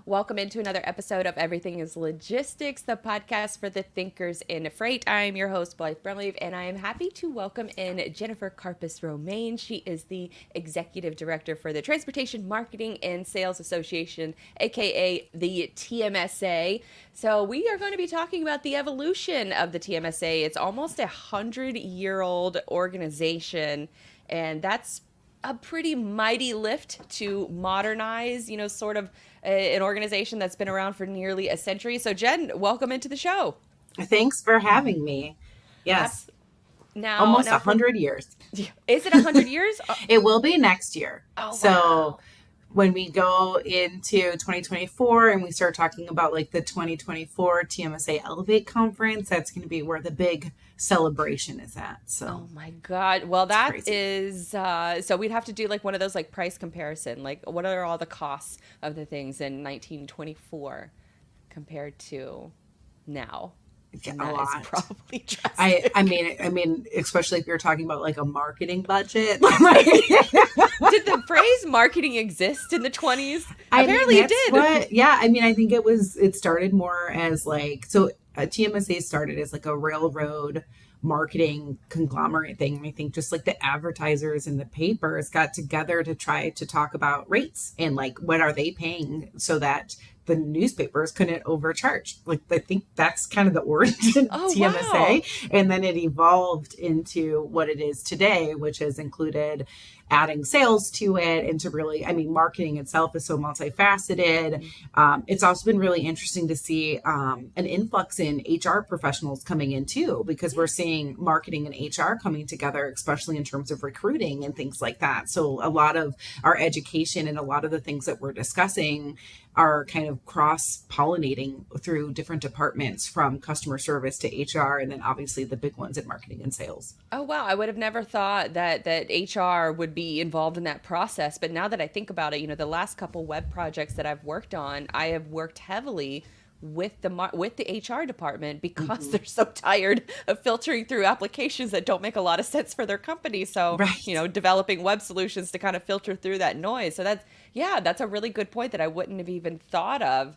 Welcome into another episode of Everything is Logistics, the podcast for the thinkers in freight. I am your host, Blythe Brumleve, and I am happy to welcome in Jennifer Karpus-Romain. She is the Executive Director for the Transportation Marketing and Sales Association, aka the TMSA. So we are going to be talking about the evolution of the TMSA. It's almost 100-year-old organization, and that's a pretty mighty lift to modernize, sort of an organization that's been around for nearly a century. So Jen, welcome into the show. Thanks for having me. Yes. Now, almost 100 years. Is it 100 years? It will be next year. Oh, so wow. When we go into 2024 and we start talking about like the 2024 TMSA Elevate conference, that's going to be where the big celebration is at. So, oh my God. Well, that is, so we'd have to do like one of those like price comparison, like what are all the costs of the things in 1924 compared to now? And that is probably drastic. I mean, especially if you're talking about like a marketing budget. Did the phrase marketing exist in the 20s? Apparently it did. I think it started more as like, so TMSA started as like a railroad marketing conglomerate thing. I think just like the advertisers and the papers got together to try to talk about rates and like what are they paying so that the newspapers couldn't overcharge. Like, I think that's kind of the origin of TMSA. Wow. And then it evolved into what it is today, which has included adding sales to it and to really, marketing itself is so multifaceted. It's also been really interesting to see an influx in HR professionals coming in too, because we're seeing marketing and HR coming together, especially in terms of recruiting and things like that. So a lot of our education and a lot of the things that we're discussing are kind of cross-pollinating through different departments from customer service to HR, and then obviously the big ones in marketing and sales. Oh, wow. I would have never thought that HR would be involved in that process. But now that I think about it, the last couple web projects that I've worked on, I have worked heavily with the HR department because they're so tired of filtering through applications that don't make a lot of sense for their company. So, developing web solutions to kind of filter through that noise. So that's a really good point that I wouldn't have even thought of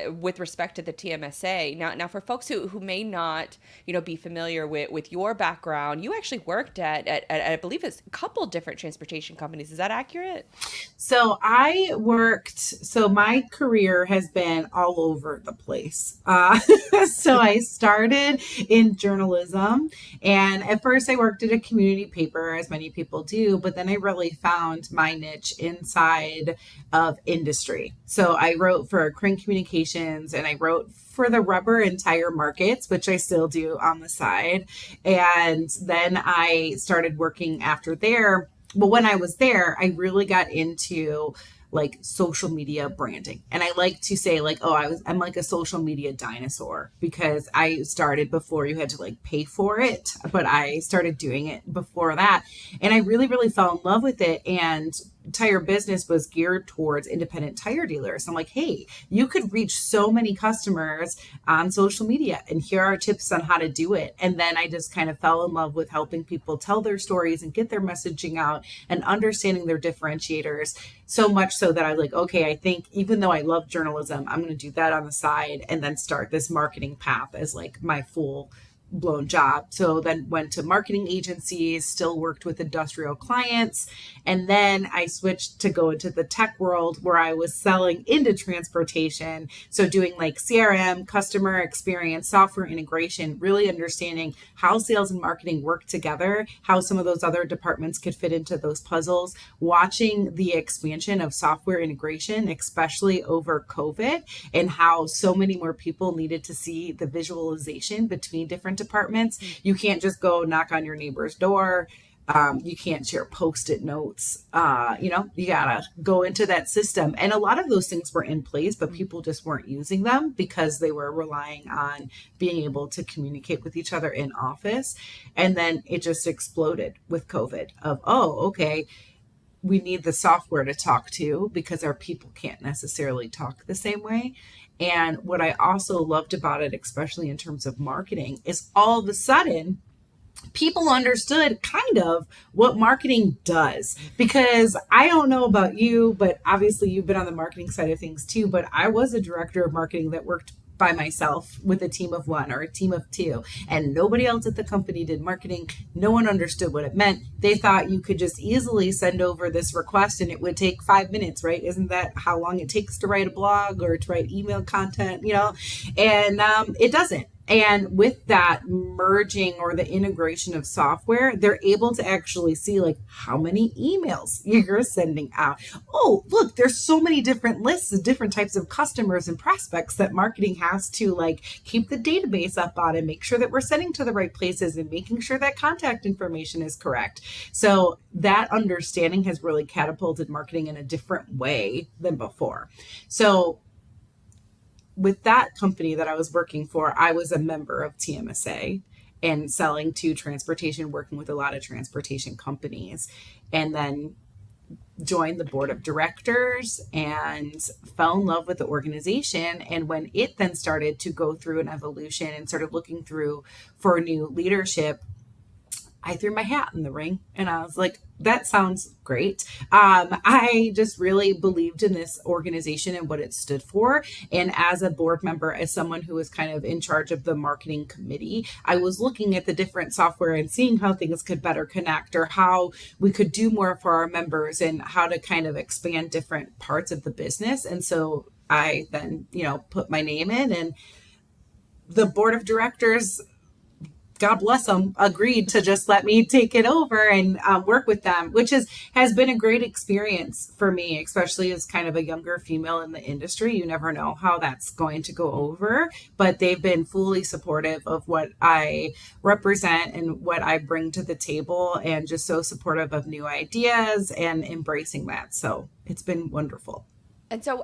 with respect to the TMSA. Now for folks who may not, be familiar with your background, you actually worked at I believe it's a couple different transportation companies. Is that accurate? So my career has been all over the place. So I started in journalism, and at first I worked at a community paper, as many people do, but then I really found my niche inside of industry. So I wrote for Crane Communications, and I wrote for the rubber and tire markets, which I still do on the side. And then I started working after there. Well, when I was there, I really got into like social media branding. And I like to say like, I'm like a social media dinosaur, because I started before you had to like pay for it, but I started doing it before that. And I really, really fell in love with it. And tire business was geared towards independent tire dealers. I'm like, hey, you could reach so many customers on social media, and here are tips on how to do it. And then I just kind of fell in love with helping people tell their stories and get their messaging out and understanding their differentiators, so much so that I was like, okay, I think even though I love journalism, I'm going to do that on the side and then start this marketing path as like my full blown job. So then went to marketing agencies, still worked with industrial clients. And then I switched to go into the tech world, where I was selling into transportation. So doing like CRM, customer experience, software integration, really understanding how sales and marketing work together, how some of those other departments could fit into those puzzles, watching the expansion of software integration, especially over COVID, and how so many more people needed to see the visualization between different departments. You can't just go knock on your neighbor's door. You can't share Post-it notes. You gotta go into that system. And a lot of those things were in place, but people just weren't using them because they were relying on being able to communicate with each other in office. And then it just exploded with COVID of, we need the software to talk to because our people can't necessarily talk the same way. And what I also loved about it, especially in terms of marketing, is all of a sudden people understood kind of what marketing does. Because I don't know about you, but obviously you've been on the marketing side of things too. But I was a director of marketing that worked by myself with a team of one or a team of two, and nobody else at the company did marketing. No one understood what it meant. They thought you could just easily send over this request and it would take 5 minutes, right? Isn't that how long it takes to write a blog or to write email content, And it doesn't. And with that merging or the integration of software, they're able to actually see like how many emails you're sending out. Oh, look, there's so many different lists of different types of customers and prospects that marketing has to like keep the database up on and make sure that we're sending to the right places and making sure that contact information is correct. So that understanding has really catapulted marketing in a different way than before. So with that company that I was working for, I was a member of TMSA and selling to transportation, working with a lot of transportation companies, and then joined the board of directors and fell in love with the organization. And when it then started to go through an evolution and started looking through for new leadership, I threw my hat in the ring and I was like, that sounds great. I just really believed in this organization and what it stood for. And as a board member, as someone who was kind of in charge of the marketing committee, I was looking at the different software and seeing how things could better connect or how we could do more for our members and how to kind of expand different parts of the business. And so I then, put my name in, and the board of directors, God bless them, agreed to just let me take it over and work with them, which has been a great experience for me, especially as kind of a younger female in the industry. You never know how that's going to go over, but they've been fully supportive of what I represent and what I bring to the table, and just so supportive of new ideas and embracing that. So it's been wonderful. And so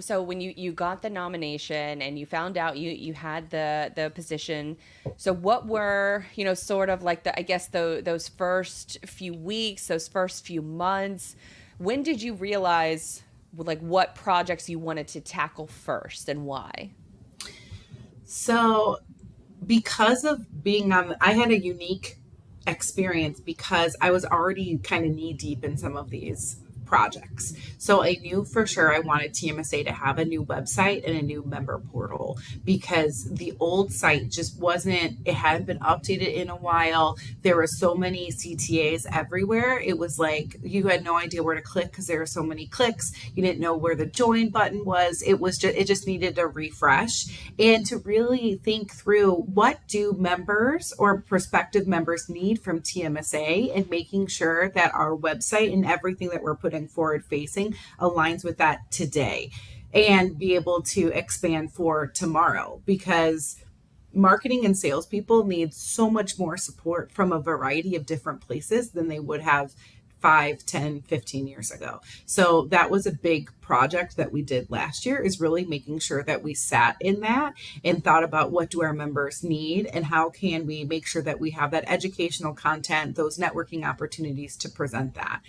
so when you got the nomination and you found out you had the position, so what were, sort of like those first few weeks, those first few months, when did you realize like what projects you wanted to tackle first and why? So because of being I had a unique experience because I was already kind of knee deep in some of these projects. So I knew for sure I wanted TMSA to have a new website and a new member portal, because the old site just it hadn't been updated in a while. There were so many CTAs everywhere. It was like you had no idea where to click because there were so many clicks. You didn't know where the join button was. It just needed a refresh, and to really think through what do members or prospective members need from TMSA, and making sure that our website and everything that we're putting forward facing aligns with that today, and be able to expand for tomorrow, because marketing and salespeople need so much more support from a variety of different places than they would have 5, 10, 15 years ago. So that was a big project that we did last year, is really making sure that we sat in that and thought about what do our members need and how can we make sure that we have that educational content, those networking opportunities to present that.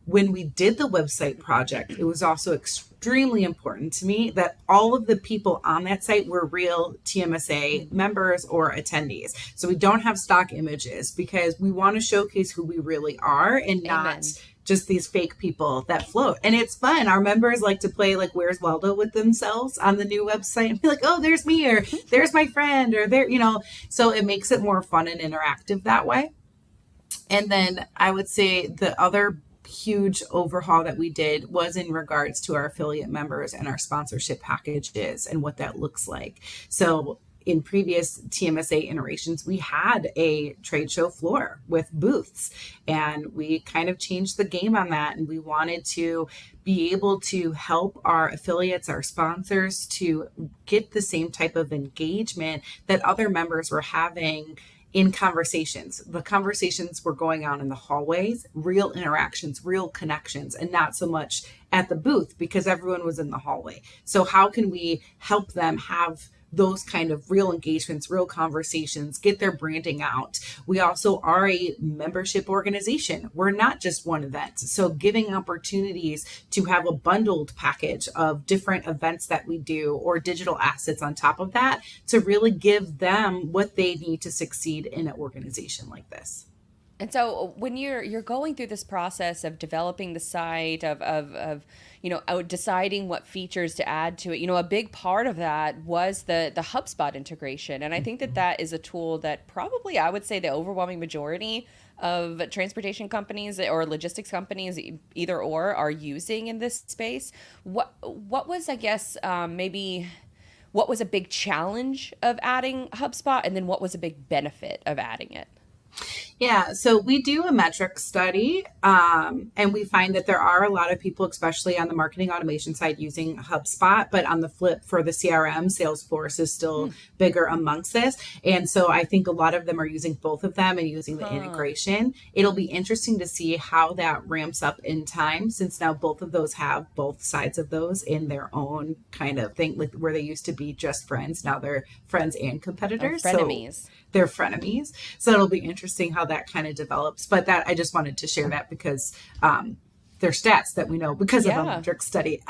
When we did the website project, it was also extremely important to me that all of the people on that site were real TMSA members or attendees. So we don't have stock images, because we want to showcase who we really are and not just these fake people that float. And it's fun. Our members like to play like Where's Waldo with themselves on the new website and be like, oh, there's me, or there's my friend, or there, so it makes it more fun and interactive that way. And then I would say the other huge overhaul that we did was in regards to our affiliate members and our sponsorship packages and what that looks like. So in previous TMSA iterations, we had a trade show floor with booths, and we kind of changed the game on that. And we wanted to be able to help our affiliates, our sponsors, to get the same type of engagement that other members were having in conversations. The conversations were going on in the hallways, real interactions, real connections, and not so much at the booth because everyone was in the hallway. So how can we help them have those kind of real engagements, real conversations, get their branding out. We also are a membership organization. We're not just one event. So giving opportunities to have a bundled package of different events that we do or digital assets on top of that to really give them what they need to succeed in an organization like this. And so when you're going through this process of developing the site, deciding what features to add to it, a big part of that was the HubSpot integration. And I think that is a tool that probably, I would say, the overwhelming majority of transportation companies or logistics companies, either or, are using in this space. What was, I guess, maybe what was a big challenge of adding HubSpot, and then what was a big benefit of adding it? Yeah, so we do a metric study, and we find that there are a lot of people, especially on the marketing automation side, using HubSpot. But on the flip, for the CRM, Salesforce is still bigger amongst this. And so I think a lot of them are using both of them and using the integration. It'll be interesting to see how that ramps up in time, since now both of those have both sides of those in their own kind of thing, like where they used to be just friends. Now they're friends and competitors. Frenemies. So they're frenemies. So it'll be interesting how that kind of develops. But that, I just wanted to share that because they're stats that we know because of a metric study.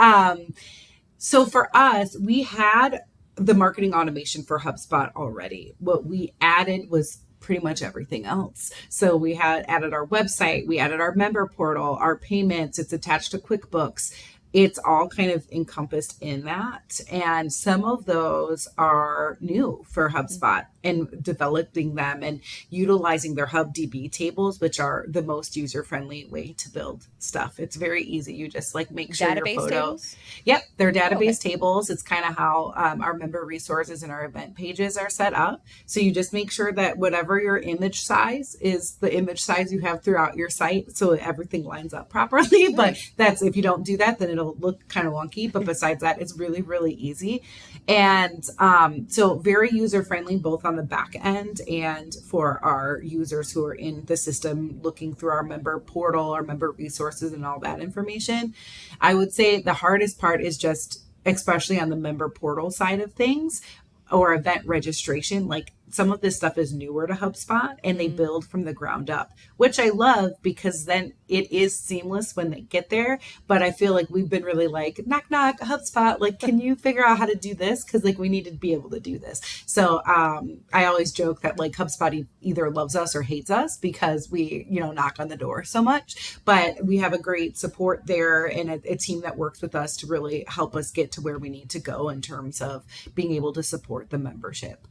So for us, we had the marketing automation for HubSpot already. What we added was pretty much everything else. So we had added our website, we added our member portal, our payments, it's attached to QuickBooks. It's all kind of encompassed in that. And some of those are new for HubSpot, and developing them and utilizing their HubDB tables, which are the most user-friendly way to build stuff. It's very easy. You just like make sure database your photo. Tables? Yep, they're database tables. It's kind of how our member resources and our event pages are set up. So you just make sure that whatever your image size is the image size you have throughout your site, so everything lines up properly. But that's, if you don't do that, then it'll look kind of wonky. But besides that, it's really, really easy. And so very user-friendly, both on the back end and for our users who are in the system looking through our member portal, our member resources, and all that information. I would say the hardest part is just, especially on the member portal side of things or event registration, like some of this stuff is newer to HubSpot and they build from the ground up, which I love because then it is seamless when they get there. But I feel like we've been really like, knock, knock, HubSpot, like, can you figure out how to do this? Because like we need to be able to do this. So I always joke that like HubSpot either loves us or hates us because we, knock on the door so much. But we have a great support there and a team that works with us to really help us get to where we need to go in terms of being able to support the membership.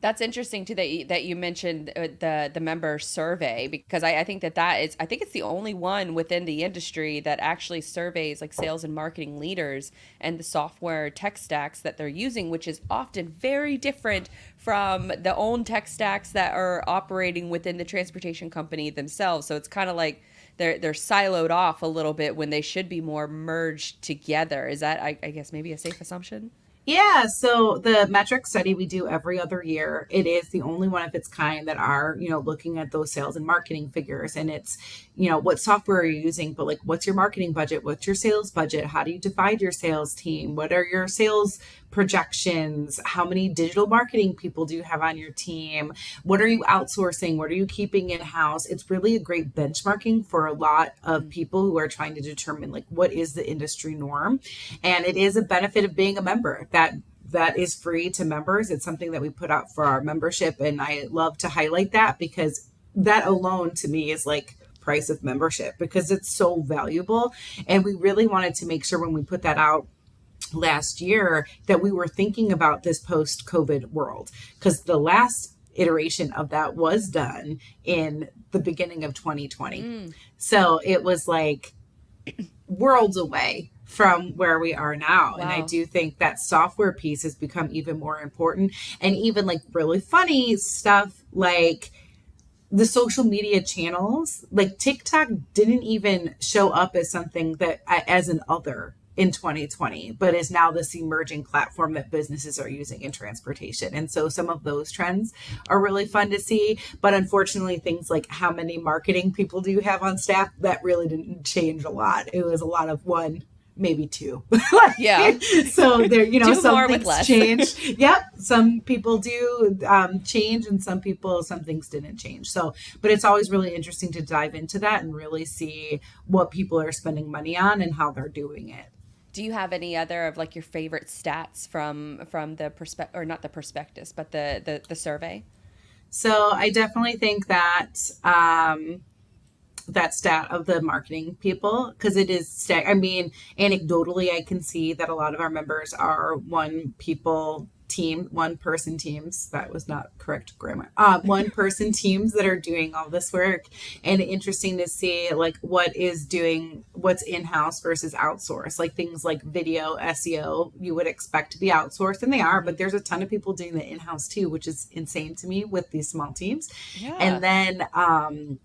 That's interesting too that you mentioned the member survey, because I think I think it's the only one within the industry that actually surveys like sales and marketing leaders and the software tech stacks that they're using, which is often very different from the own tech stacks that are operating within the transportation company themselves. So it's kind of like they're siloed off a little bit when they should be more merged together. Is that, I guess, maybe a safe assumption? Yeah, so the metric study we do every other year, it is the only one of its kind that are, looking at those sales and marketing figures. And it's, what software are you using, but like, what's your marketing budget? What's your sales budget? How do you divide your sales team? What are your sales projections? How many digital marketing people do you have on your team? What are you outsourcing? What are you keeping in-house? It's really a great benchmarking for a lot of people who are trying to determine like, what is the industry norm? And it is a benefit of being a member that is free to members. It's something that we put out for our membership. And I love to highlight that because that alone to me is like price of membership because it's so valuable. And we really wanted to make sure when we put that out last year that we were thinking about this post-COVID world, because the last iteration of that was done in the beginning of 2020. So it was like worlds away from where we are now. Wow. And I do think that software piece has become even more important. And even like really funny stuff like the social media channels, like TikTok didn't even show up as something that as an other in 2020, but is now this emerging platform that businesses are using in transportation. And so some of those trends are really fun to see. But unfortunately, things like how many marketing people do you have on staff, that really didn't change a lot. It was a lot of one maybe two. Yeah. So there, Do some more with things less. change. Yep. Some people do change, and some things didn't change. So, but it's always really interesting to dive into that and really see what people are spending money on and how they're doing it. Do you have any other of like your favorite stats from the or not the prospectus, but the survey? So I definitely think that that stat of the marketing people, because it is I mean, anecdotally I can see that a lot of our members are one person teams. That was not correct grammar. One person teams that are doing all this work, and interesting to see like what's in-house versus outsourced, like things like video SEO you would expect to be outsourced, and they are, but there's a ton of people doing the in-house too, which is insane to me with these small teams. Yeah. And then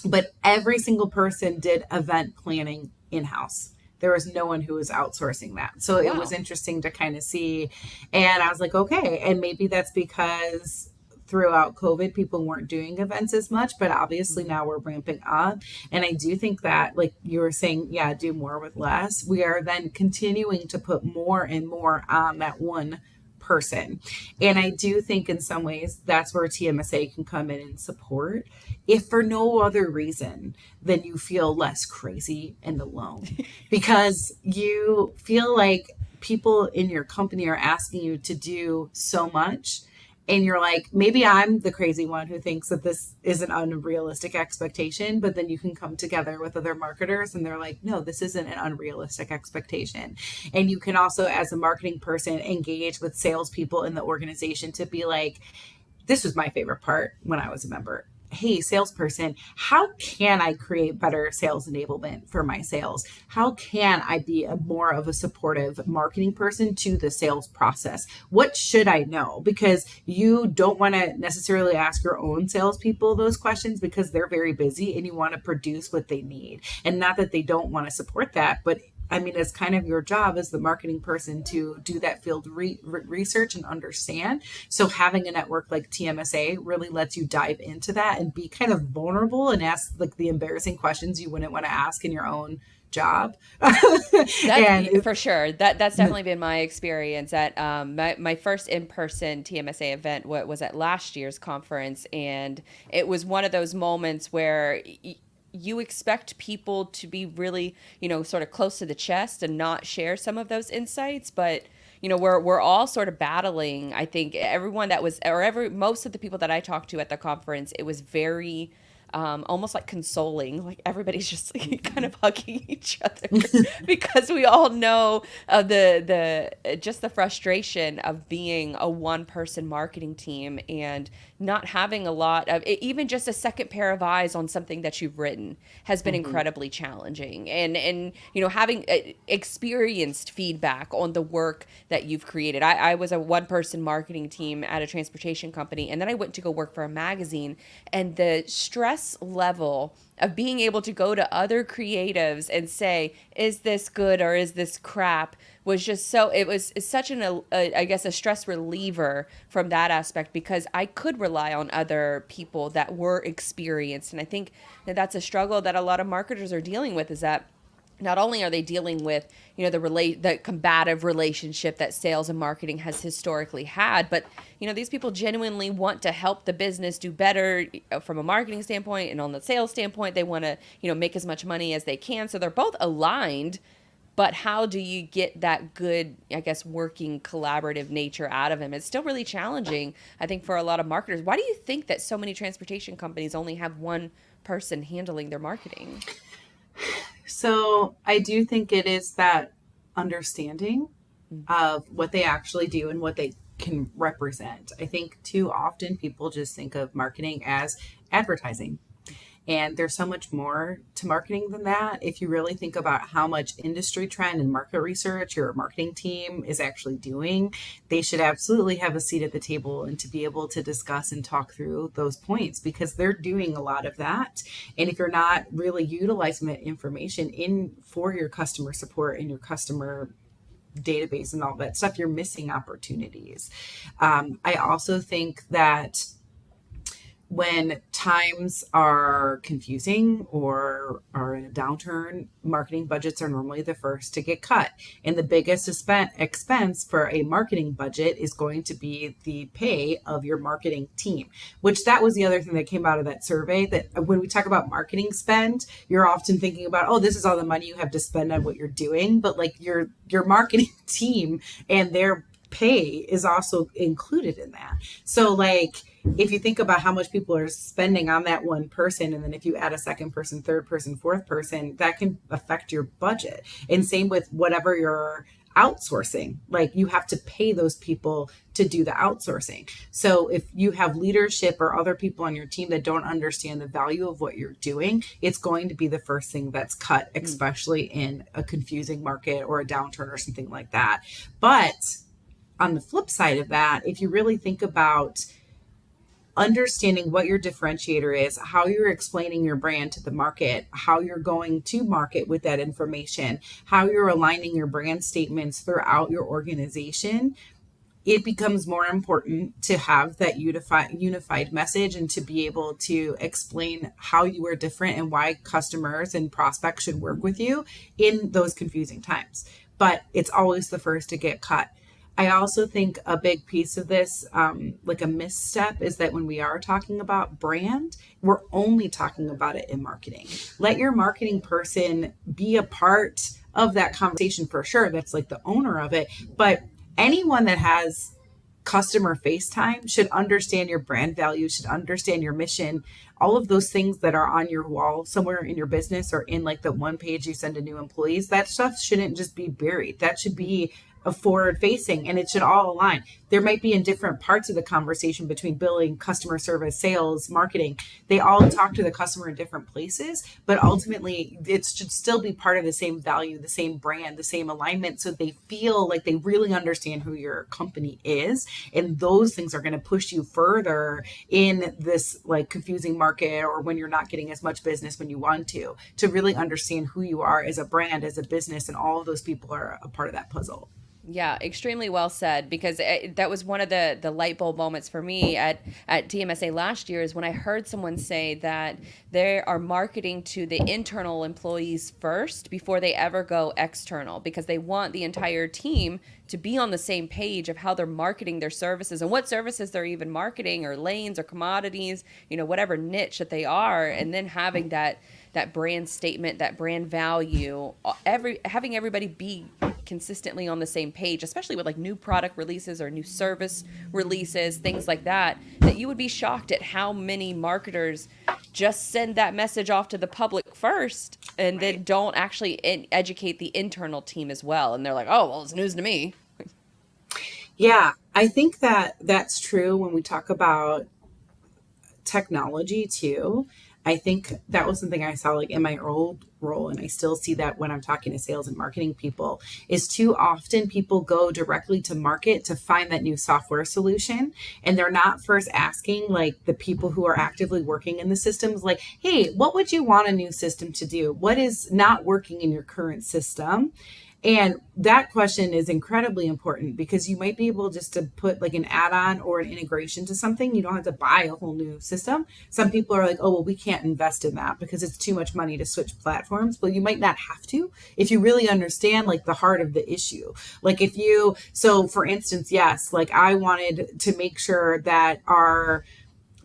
but every single person did event planning in-house. There was no one who was outsourcing that. So it was Wow. interesting to kind of see. And I was like, okay. And maybe that's because throughout COVID, people weren't doing events as much, but obviously now we're ramping up. And I do think that, like you were saying, yeah, do more with less. We are then continuing to put more and more on that one person. And I do think in some ways that's where TMSA can come in and support, if for no other reason than you feel less crazy and alone, because you feel like people in your company are asking you to do so much, and you're like, maybe I'm the crazy one who thinks that this is an unrealistic expectation, but then you can come together with other marketers and they're like, no, this isn't an unrealistic expectation. And you can also, as a marketing person, engage with salespeople in the organization to be like, this was my favorite part when I was a member. Hey, salesperson, how can I create better sales enablement for my sales? How can I be more of a supportive marketing person to the sales process? What should I know? Because you don't want to necessarily ask your own salespeople those questions because they're very busy and you want to produce what they need. And not that they don't want to support that, but I mean, it's kind of your job as the marketing person to do that field research and understand. So having a network like TMSA really lets you dive into that and be kind of vulnerable and ask like the embarrassing questions you wouldn't want to ask in your own job. That's And for sure. That's definitely been my experience at my first in person TMSA event. What was at last year's conference, and it was one of those moments where you expect people to be really, sort of close to the chest and not share some of those insights, but we're all sort of battling. I think everyone that was, or most of the people that I talked to at the conference, it was very almost like consoling. Like everybody's just like, kind of hugging each other because we all know of the just the frustration of being a one person marketing team and not having a lot of even just a second pair of eyes on something that you've written has been incredibly challenging. And having experienced feedback on the work that you've created. I was a one person marketing team at a transportation company, and then I went to go work for a magazine, and the stress level of being able to go to other creatives and say, is this good or is this crap, was just so, it was such I guess a stress reliever from that aspect, because I could rely on other people that were experienced. And I think that that's a struggle that a lot of marketers are dealing with, is that not only are they dealing with, the combative relationship that sales and marketing has historically had, but, these people genuinely want to help the business do better from a marketing standpoint, and on the sales standpoint, they want to, make as much money as they can. So they're both aligned, but how do you get that good, I guess, working collaborative nature out of them? It's still really challenging, I think, for a lot of marketers. Why do you think that so many transportation companies only have one person handling their marketing? so I do think it is that understanding of what they actually do and what they can represent. I think too often people just think of marketing as advertising. And there's so much more to marketing than that. If you really think about how much industry trend and market research your marketing team is actually doing, they should absolutely have a seat at the table and to be able to discuss and talk through those points, because they're doing a lot of that. And if you're not really utilizing that information in for your customer support and your customer database and all that stuff, you're missing opportunities. I also think that when times are confusing or are in a downturn, marketing budgets are normally the first to get cut. And the biggest expense for a marketing budget is going to be the pay of your marketing team, which that was the other thing that came out of that survey, that when we talk about marketing spend, you're often thinking about, oh, this is all the money you have to spend on what you're doing. But like your marketing team and their pay is also included in that. So like, if you think about how much people are spending on that one person, and then if you add a second person, third person, fourth person, that can affect your budget. And same with whatever you're outsourcing, like you have to pay those people to do the outsourcing. So if you have leadership or other people on your team that don't understand the value of what you're doing, it's going to be the first thing that's cut, especially in a confusing market or a downturn or something like that. But on the flip side of that, if you really think about understanding what your differentiator is, how you're explaining your brand to the market, how you're going to market with that information, how you're aligning your brand statements throughout your organization, it becomes more important to have that unified message and to be able to explain how you are different and why customers and prospects should work with you in those confusing times. But it's always the first to get cut. I also think a big piece of this, like a misstep, is that when we are talking about brand, we're only talking about it in marketing. Let your marketing person be a part of that conversation for sure. That's like the owner of it. But anyone that has customer face time should understand your brand value, should understand your mission, all of those things that are on your wall somewhere in your business or in like the one page you send to new employees. That stuff shouldn't just be buried. That should be a forward facing, and it should all align. There might be in different parts of the conversation between billing, customer service, sales, marketing. They all talk to the customer in different places, but ultimately it should still be part of the same value, the same brand, the same alignment. So they feel like they really understand who your company is. And those things are going to push you further in this like confusing market, or when you're not getting as much business when you want to really understand who you are as a brand, as a business, and all of those people are a part of that puzzle. Yeah, extremely well said, because that was one of the light bulb moments for me at TMSA last year, is when I heard someone say that they are marketing to the internal employees first before they ever go external, because they want the entire team to be on the same page of how they're marketing their services and what services they're even marketing, or lanes or commodities, whatever niche that they are, and then having that brand statement, that brand value, having everybody be consistently on the same page, especially with like new product releases or new service releases, things like that you would be shocked at how many marketers just send that message off to the public first and then don't actually educate the internal team as well. And they're like, oh, well, it's news to me. Yeah, I think that that's true when we talk about technology too. I think that was something I saw like in my old role, and I still see that when I'm talking to sales and marketing people, is too often people go directly to market to find that new software solution, and they're not first asking like the people who are actively working in the systems, like, hey, what would you want a new system to do? What is not working in your current system? And that question is incredibly important, because you might be able just to put like an add-on or an integration to something. You don't have to buy a whole new system. Some people are like, oh, well, we can't invest in that because it's too much money to switch platforms. Well, you might not have to if you really understand like the heart of the issue. Like so for instance, yes, like I wanted to make sure that our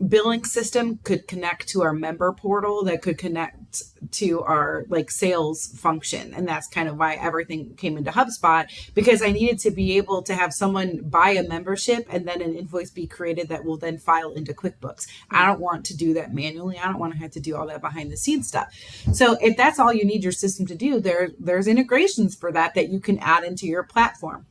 billing system could connect to our member portal, that could connect to our like sales function. And that's kind of why everything came into HubSpot, because I needed to be able to have someone buy a membership and then an invoice be created that will then file into QuickBooks. I don't want to do that manually. I don't want to have to do all that behind the scenes stuff. So if that's all you need your system to do, there's integrations for that you can add into your platform.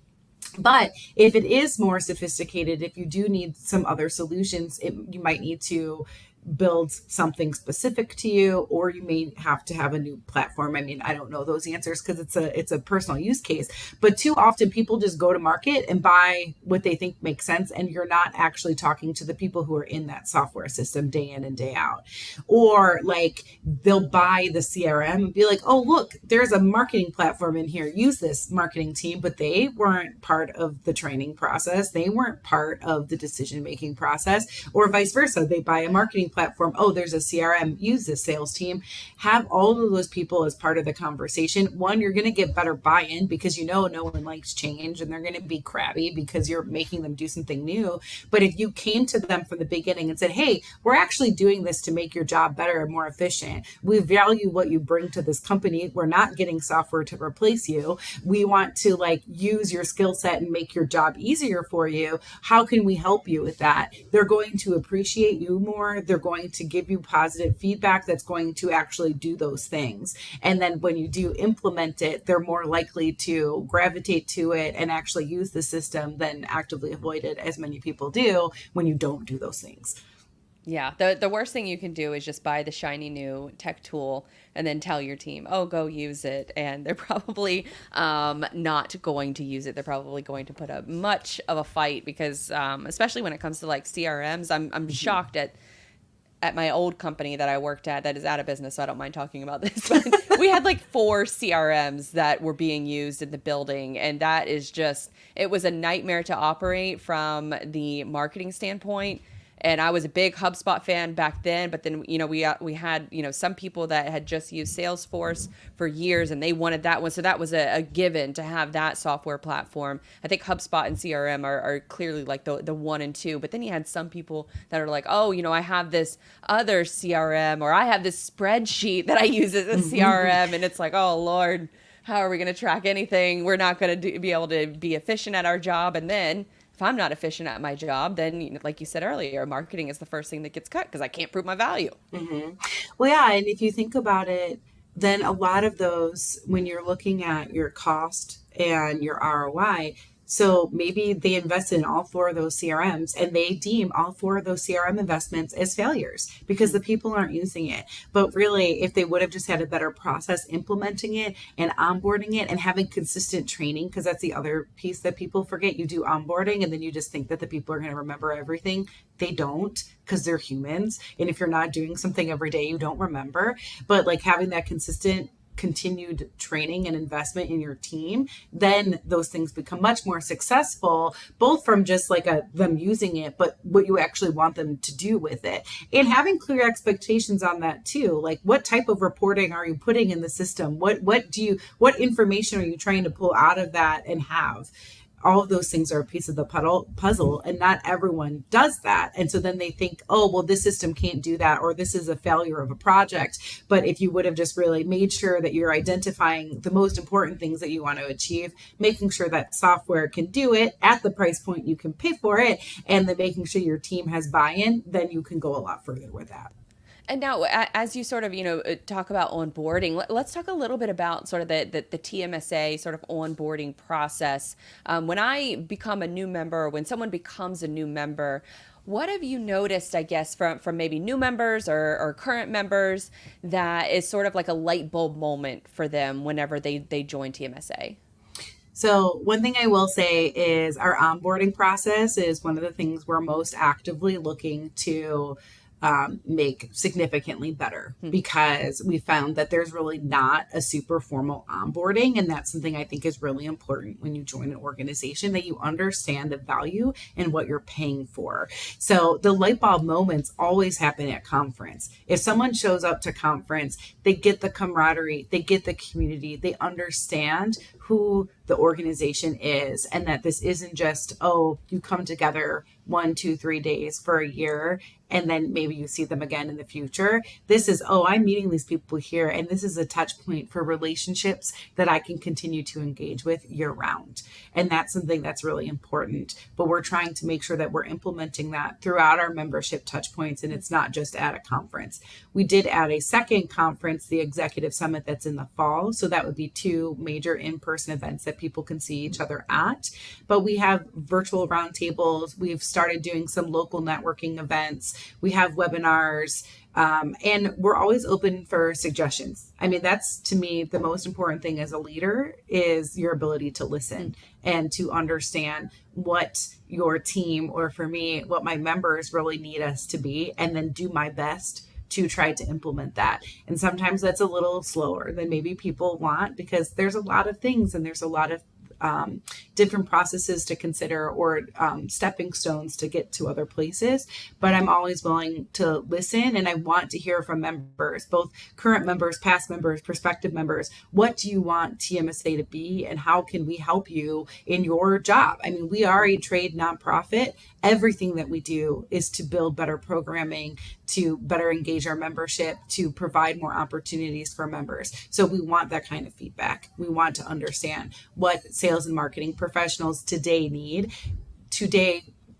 But if it is more sophisticated, if you do need some other solutions, you might need to build something specific to you, or you may have to have a new platform. I mean, I don't know those answers because it's a personal use case, but too often people just go to market and buy what they think makes sense, and you're not actually talking to the people who are in that software system day in and day out. Or like they'll buy the CRM and be like, oh look, there's a marketing platform in here, use this marketing team, but they weren't part of the training process, they weren't part of the decision making process. Or vice versa, they buy a marketing platform, oh, there's a CRM, use this sales team. Have all of those people as part of the conversation. One, you're going to get better buy-in because no one likes change, and they're going to be crabby because you're making them do something new. But if you came to them from the beginning and said, hey, we're actually doing this to make your job better and more efficient, we value what you bring to this company, we're not getting software to replace you, we want to like use your skill set and make your job easier for you, how can we help you with that? They're going to appreciate you more. They're going to give you positive feedback that's going to actually do those things. And then when you do implement it, they're more likely to gravitate to it and actually use the system than actively avoid it, as many people do when you don't do those things. Yeah, the worst thing you can do is just buy the shiny new tech tool and then tell your team, oh, go use it. And they're probably not going to use it. They're probably going to put up much of a fight because especially when it comes to like CRMs, I'm shocked at my old company that I worked at that is out of business, so I don't mind talking about this. But we had like 4 CRMs that were being used in the building, and that is just, it was a nightmare to operate from the marketing standpoint. And I was a big HubSpot fan back then, but then, we had, some people that had just used Salesforce for years and they wanted that one. So that was a given to have that software platform. I think HubSpot and CRM are clearly like the 1 and 2, but then you had some people that are like, oh, I have this other CRM, or I have this spreadsheet that I use as a CRM. And it's like, oh Lord, how are we going to track anything? We're not going to be able to be efficient at our job. And then if I'm not efficient at my job, then, like you said earlier, marketing is the first thing that gets cut because I can't prove my value. Mm-hmm. Well, yeah. And if you think about it, then a lot of those, when you're looking at your cost and your ROI, so maybe they invested in all 4 of those CRMs and they deem all 4 of those CRM investments as failures because the people aren't using it. But really, if they would have just had a better process implementing it and onboarding it and having consistent training, because that's the other piece that people forget. You do onboarding and then you just think that the people are going to remember everything. They don't, because they're humans. And if you're not doing something every day, you don't remember. But like having that continued training and investment in your team, then those things become much more successful, both from just like them using it, but what you actually want them to do with it. And having clear expectations on that too. Like what type of reporting are you putting in the system? What information are you trying to pull out of that and have? All of those things are a piece of the puzzle, and not everyone does that. And so then they think, oh, well, this system can't do that, or this is a failure of a project. But if you would have just really made sure that you're identifying the most important things that you want to achieve, making sure that software can do it at the price point you can pay for it, and then making sure your team has buy-in, then you can go a lot further with that. And now, as you sort of, talk about onboarding, let's talk a little bit about sort of the TMSA sort of onboarding process. When I become a new member, when someone becomes a new member, what have you noticed, I guess, from maybe new members or current members that is sort of like a light bulb moment for them whenever they join TMSA? So one thing I will say is our onboarding process is one of the things we're most actively looking to make significantly better, because we found that there's really not a super formal onboarding. And that's something I think is really important when you join an organization, that you understand the value and what you're paying for. So the light bulb moments always happen at conference. If someone shows up to conference, they get the camaraderie, they get the community, they understand who the organization is, and that this isn't just, oh, you come together 1, 2, 3 days for a year and then maybe you see them again in the future. This is, oh, I'm meeting these people here, and this is a touch point for relationships that I can continue to engage with year round. And that's something that's really important. But we're trying to make sure that we're implementing that throughout our membership touch points, and it's not just at a conference. We did add a second conference, the Executive Summit, that's in the fall. So that would be 2 major in-person events that that people can see each other at. But we have virtual roundtables. We've started doing some local networking events. We have webinars. And we're always open for suggestions. I mean, that's to me the most important thing as a leader is your ability to listen and to understand what your team, or for me, what my members really need us to be, and then do my best to try to implement that. And sometimes that's a little slower than maybe people want, because there's a lot of things and there's a lot of different processes to consider, or stepping stones to get to other places. But I'm always willing to listen, and I want to hear from members, both current members, past members, prospective members. What do you want TMSA to be, and how can we help you in your job? I mean, we are a trade nonprofit. Everything that we do is to build better programming, to better engage our membership, to provide more opportunities for members. So we want that kind of feedback. We want to understand what sales and marketing professionals today need. We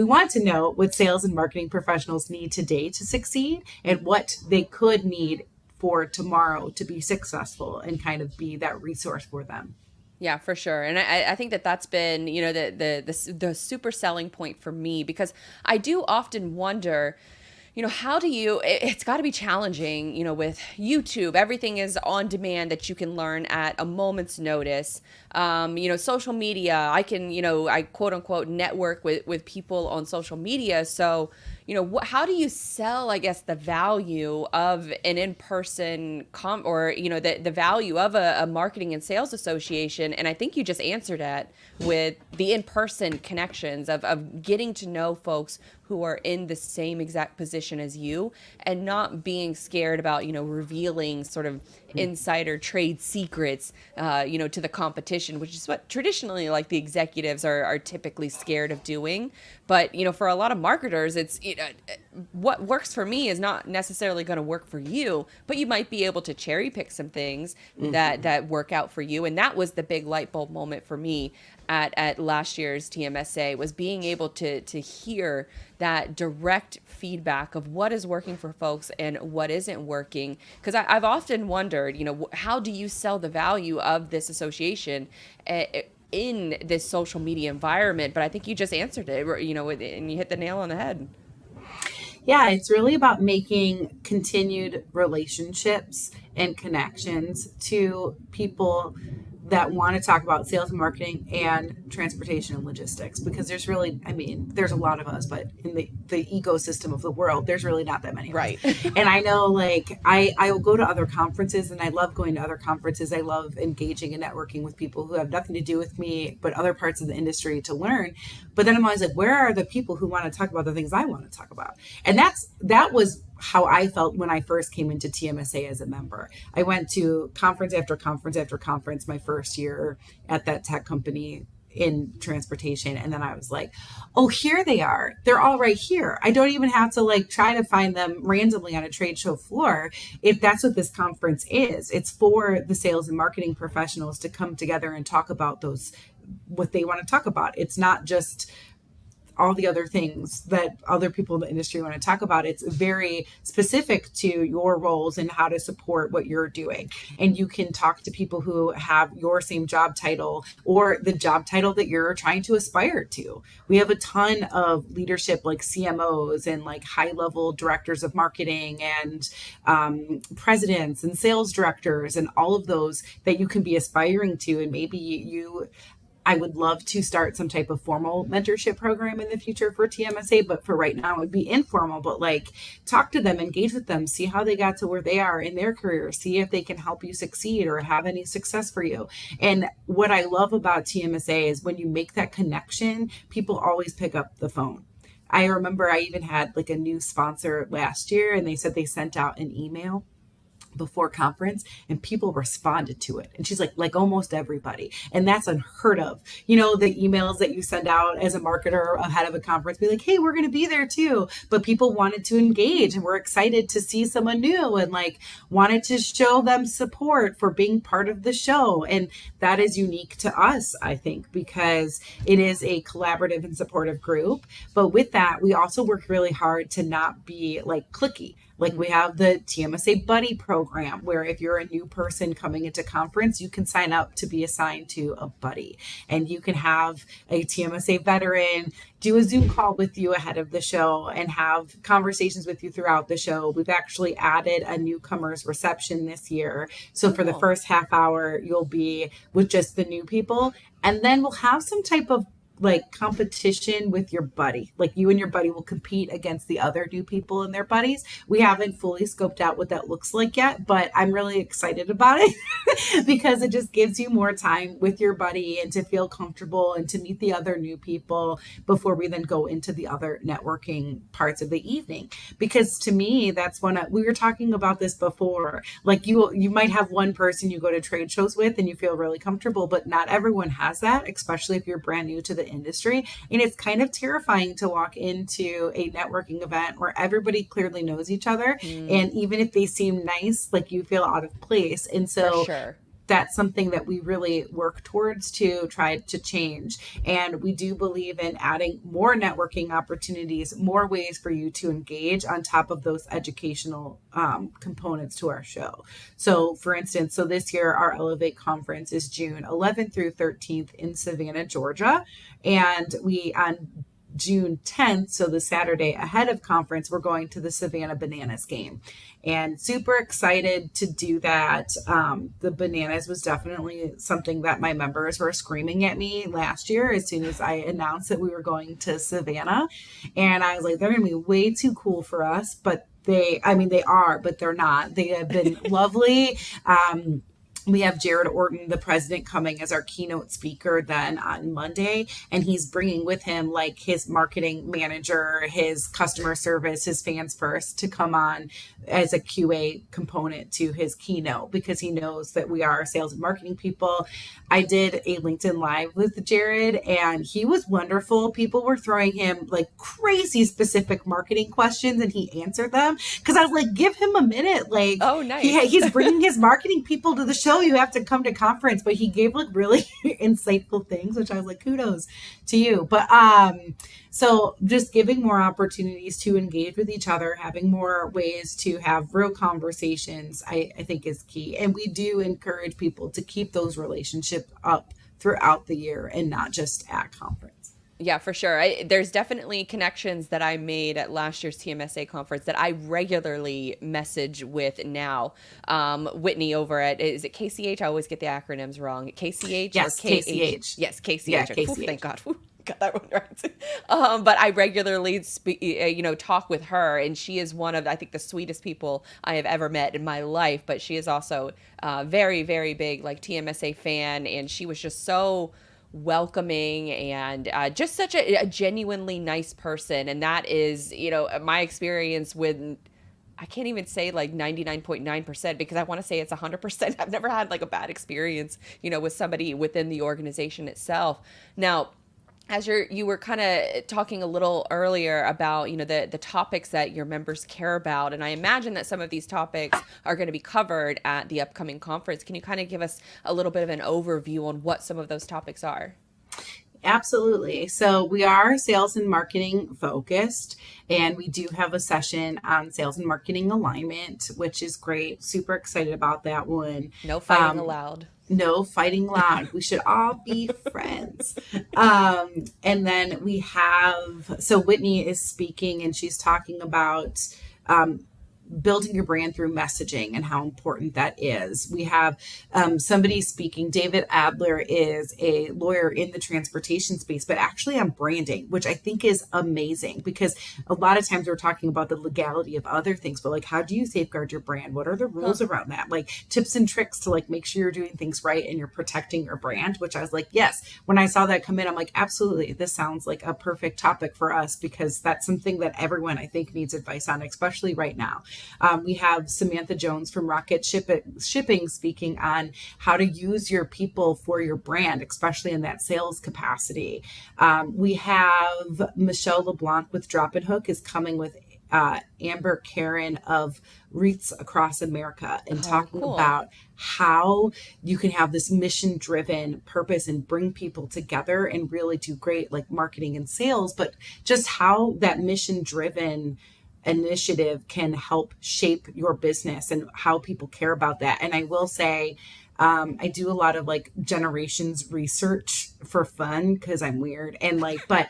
want to know what sales and marketing professionals need today to succeed, and what they could need for tomorrow to be successful, and kind of be that resource for them. Yeah, for sure. And I think that that's been, the super selling point for me, because I do often wonder, how do you, it's got to be challenging, with YouTube, everything is on demand that you can learn at a moment's notice. Social media, I can, I quote unquote network with people on social media. So, how do you sell, I guess, the value of an in-person the value of a marketing and sales association? And I think you just answered that with the in-person connections of getting to know folks who are in the same exact position as you, and not being scared about, revealing sort of insider trade secrets, to the competition, which is what traditionally, like, the executives are typically scared of doing. But, for a lot of marketers, it's, what works for me is not necessarily going to work for you, but you might be able to cherry pick some things that work out for you. And that was the big light bulb moment for me at last year's TMSA, was being able to hear that direct feedback of what is working for folks and what isn't working. Because I've often wondered, how do you sell the value of this association in this social media environment? But I think you just answered it, and you hit the nail on the head. Yeah, it's really about making continued relationships and connections to people that want to talk about sales and marketing and transportation and logistics, because there's really, there's a lot of us, but in the ecosystem of the world, there's really not that many of right. us. And I know, like, I will go to other conferences, and I love going to other conferences. I love engaging and networking with people who have nothing to do with me, but other parts of the industry, to learn. But then I'm always like, where are the people who want to talk about the things I want to talk about? And that was how I felt when I first came into TMSA as a member. I went to conference after conference after conference my first year at that tech company in transportation. And then I was like, oh, here they are. They're all right here. I don't even have to, like, try to find them randomly on a trade show floor. If that's what this conference is, it's for the sales and marketing professionals to come together and talk about what they want to talk about. It's not just all the other things that other people in the industry want to talk about. It's very specific to your roles and how to support what you're doing. And you can talk to people who have your same job title, or the job title that you're trying to aspire to. We have a ton of leadership, like CMOs and like high level directors of marketing and presidents and sales directors, and all of those that you can be aspiring to. And maybe I would love to start some type of formal mentorship program in the future for TMSA, but for right now it would be informal. But, like, talk to them, engage with them, see how they got to where they are in their career, see if they can help you succeed or have any success for you. And what I love about TMSA is when you make that connection, people always pick up the phone. I remember I even had, like, a new sponsor last year, and they said they sent out an email before conference and people responded to it. And she's like almost everybody. And that's unheard of. The emails that you send out as a marketer ahead of a conference, be like, hey, we're going to be there too. But people wanted to engage and were excited to see someone new, and, like, wanted to show them support for being part of the show. And that is unique to us, I think, because it is a collaborative and supportive group. But with that, we also work really hard to not be, like, cliquey. Like we have the TMSA buddy program where if you're a new person coming into conference, you can sign up to be assigned to a buddy, and you can have a TMSA veteran do a Zoom call with you ahead of the show and have conversations with you throughout the show. We've actually added a newcomers reception this year. So for the Cool. first half hour, you'll be with just the new people. And then we'll have some type of like competition with your buddy. Like you and your buddy will compete against the other new people and their buddies. We haven't fully scoped out what that looks like yet, but I'm really excited about it because it just gives you more time with your buddy and to feel comfortable and to meet the other new people before we then go into the other networking parts of the evening. Because to me, that's we were talking about this before. Like you might have one person you go to trade shows with and you feel really comfortable, but not everyone has that, especially if you're brand new to the industry. And it's kind of terrifying to walk into a networking event where everybody clearly knows each other. And even if they seem nice, like you feel out of place. And so For sure. that's something that we really work towards to try to change. And we do believe in adding more networking opportunities, more ways for you to engage on top of those educational components to our show. So for instance, this year, our Elevate conference is June 11th through 13th in Savannah, Georgia. And on June 10th, so the Saturday ahead of conference, we're going to the Savannah Bananas game and super excited to do that. The Bananas was definitely something that my members were screaming at me last year as soon as I announced that we were going to Savannah. And I was like, they're going to be way too cool for us, but they are, but they're not. They have been lovely. We have Jared Orton, the president, coming as our keynote speaker then on Monday. And he's bringing with him like his marketing manager, his customer service, his fans first to come on as a QA component to his keynote because he knows that we are sales and marketing people. I did a LinkedIn Live with Jared and he was wonderful. People were throwing him like crazy specific marketing questions and he answered them because I was like, give him a minute. Like, oh, nice. He's bringing his marketing people to the show. You have to come to conference, but he gave like really insightful things, which I was like, kudos to you. But so just giving more opportunities to engage with each other, having more ways to have real conversations, I think is key. And we do encourage people to keep those relationships up throughout the year and not just at conference. Yeah, for sure. There's definitely connections that I made at last year's TMSA conference that I regularly message with now. Whitney over at, is it KCH? I always get the acronyms wrong. KCH? Yes, or KH? KCH. Yes, KCH. Yeah, Ooh, KCH. thank God. Got that one right. But I regularly talk with her, and she is one of, I think, the sweetest people I have ever met in my life. But she is also very, very big like TMSA fan, and she was just so welcoming and just such a genuinely nice person. And that is, my experience with, I can't even say like 99.9% because I want to say it's 100%. I've never had like a bad experience, with somebody within the organization itself. Now, as you were kind of talking a little earlier about, the topics that your members care about, and I imagine that some of these topics are going to be covered at the upcoming conference. Can you kind of give us a little bit of an overview on what some of those topics are? Absolutely. So we are sales and marketing focused, and we do have a session on sales and marketing alignment, which is great. Super excited about that one. No fighting allowed. No fighting allowed. We should all be friends. And then we have, so Whitney is speaking and she's talking about building your brand through messaging and how important that is. We have somebody speaking. David Adler is a lawyer in the transportation space, but actually on branding, which I think is amazing because a lot of times we're talking about the legality of other things, but like, how do you safeguard your brand? What are the rules around that? Like tips and tricks to like make sure you're doing things right and you're protecting your brand, which I was like, yes. When I saw that come in, I'm like, absolutely. This sounds like a perfect topic for us because that's something that everyone I think needs advice on, especially right now. We have Samantha Jones from Rocket Shipping speaking on how to use your people for your brand, especially in that sales capacity. We have Michelle LeBlanc with Drop and Hook is coming with Amber Karen of Wreaths Across America and talking about how you can have this mission driven purpose and bring people together and really do great like marketing and sales, but just how that mission driven initiative can help shape your business and how people care about that. And I will say, I do a lot of like generations research for fun because I'm weird and like, but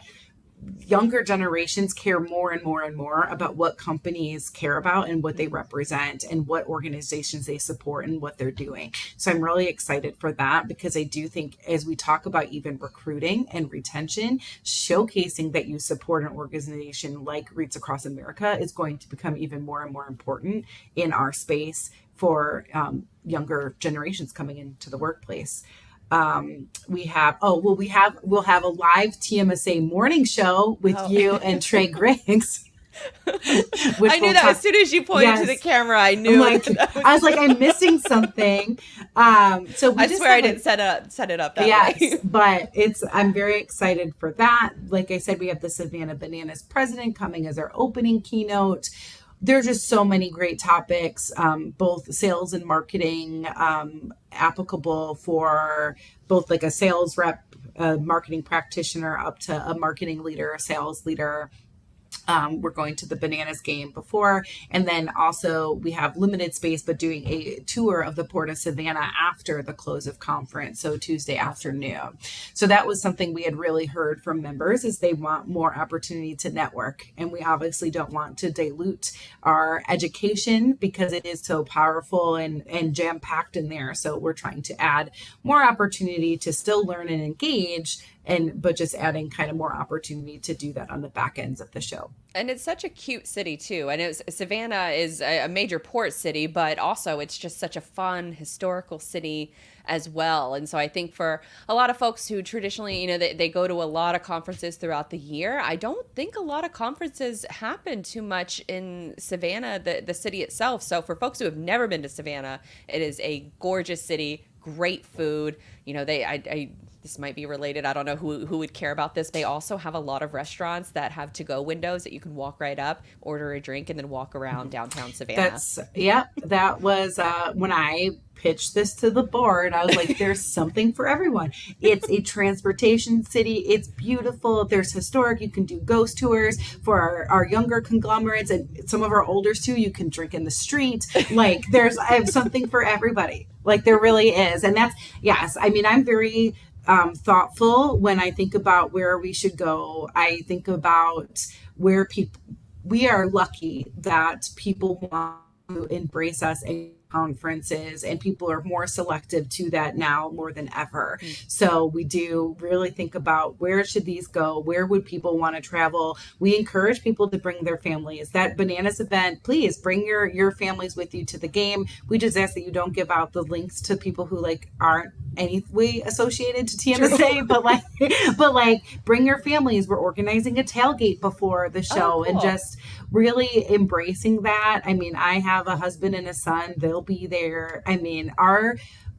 younger generations care more and more and more about what companies care about and what they represent and what organizations they support and what they're doing. So I'm really excited for that because I do think as we talk about even recruiting and retention, showcasing that you support an organization like Reads Across America is going to become even more and more important in our space for younger generations coming into the workplace. We'll have a live TMSA morning show with you and Trey Griggs. I knew that as soon as you pointed to the camera, I knew. I was like, I'm missing something. So I swear I didn't set it up that way. But I'm very excited for that. Like I said, we have the Savannah Bananas president coming as our opening keynote. There's just so many great topics, both sales and marketing, applicable for both like a sales rep, a marketing practitioner, up to a marketing leader, a sales leader. We're going to the Bananas game before. And then also we have limited space, but doing a tour of the Port of Savannah after the close of conference. So Tuesday afternoon. So that was something we had really heard from members is they want more opportunity to network. And we obviously don't want to dilute our education because it is so powerful and jam-packed in there. So we're trying to add more opportunity to still learn and engage, but just adding kind of more opportunity to do that on the back ends of the show. And it's such a cute city too. And Savannah is a major port city, but also it's just such a fun historical city as well. And so I think for a lot of folks who traditionally, they go to a lot of conferences throughout the year, I don't think a lot of conferences happen too much in Savannah, the city itself. So for folks who have never been to Savannah, it is a gorgeous city, great food. This might be related. I don't know who would care about this. They also have a lot of restaurants that have to-go windows that you can walk right up, order a drink, and then walk around downtown Savannah. That was when I pitched this to the board. I was like, there's something for everyone. It's a transportation city. It's beautiful. There's historic. You can do ghost tours for our younger conglomerates and some of our olders too. You can drink in the street. Like I have something for everybody. Like there really is. And that's, yes. I mean, I'm very thoughtful when I think about where we should go. I think about where we are lucky that people want to embrace us in conferences, and people are more selective to that now more than ever. So we do really think about where should these go? Where would people want to travel? We encourage people to bring their families. That Bananas event, please bring your families with you to the game. We just ask that you don't give out the links to people who aren't any way associated to TMSA, but bring your families. We're organizing a tailgate before the show. Cool. And just really embracing that. I mean, I have a husband and a son. They'll be there. I mean, our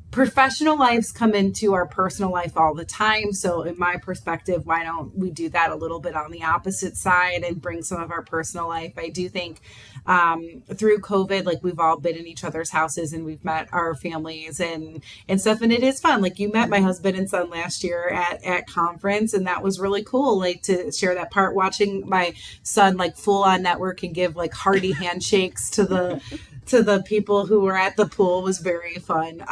professional lives come into our personal life all the time. So in my perspective, why don't we do that a little bit on the opposite side and bring some of our personal life? I do think through COVID, we've all been in each other's houses and we've met our families and stuff. And it is fun. You met my husband and son last year at conference, and that was really cool. To share that part, watching my son full on network and give hearty handshakes to the people who were at the pool was very fun.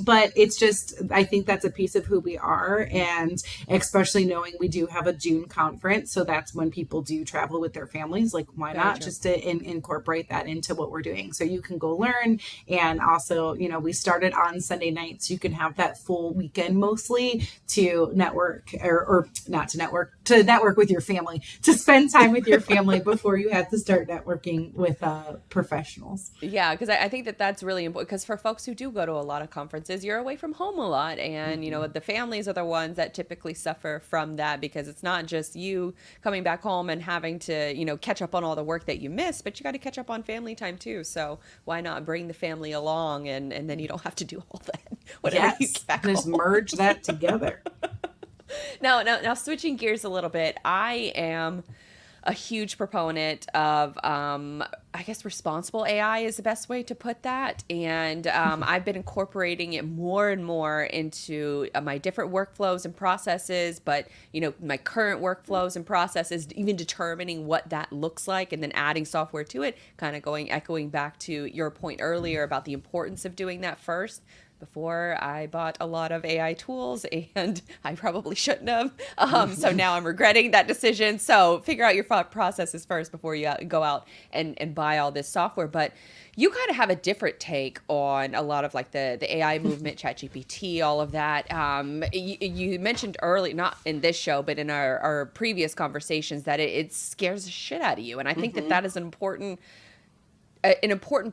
But it's just, I think that's a piece of who we are. And especially knowing we do have a June conference. So that's when people do travel with their families. Why not just to incorporate that into what we're doing? So you can go learn. And also, we started on Sunday nights. You can have that full weekend mostly to network or not to network with your family, to spend time with your family before you have to start networking with professionals. Yeah, because I think that's really important, because for folks who do go to a lot of conferences, you're away from home a lot, and the families are the ones that typically suffer from that, because it's not just you coming back home and having to catch up on all the work that you missed, but you got to catch up on family time too. So why not bring the family along, and then you don't have to do all that whatever you get back just home. Merge that together. Now switching gears a little bit, I am a huge proponent of I guess responsible AI is the best way to put that. And I've been incorporating it more and more into my different workflows and processes, but my current workflows and processes, even determining what that looks like and then adding software to it, kind of echoing back to your point earlier about the importance of doing that first before I bought a lot of AI tools, and I probably shouldn't have. So now I'm regretting that decision. So figure out your thought processes first before you go out and buy all this software. But you kind of have a different take on a lot of like the AI movement, ChatGPT, all of that. You mentioned early, not in this show, but in our previous conversations, that it scares the shit out of you. And I think that is an important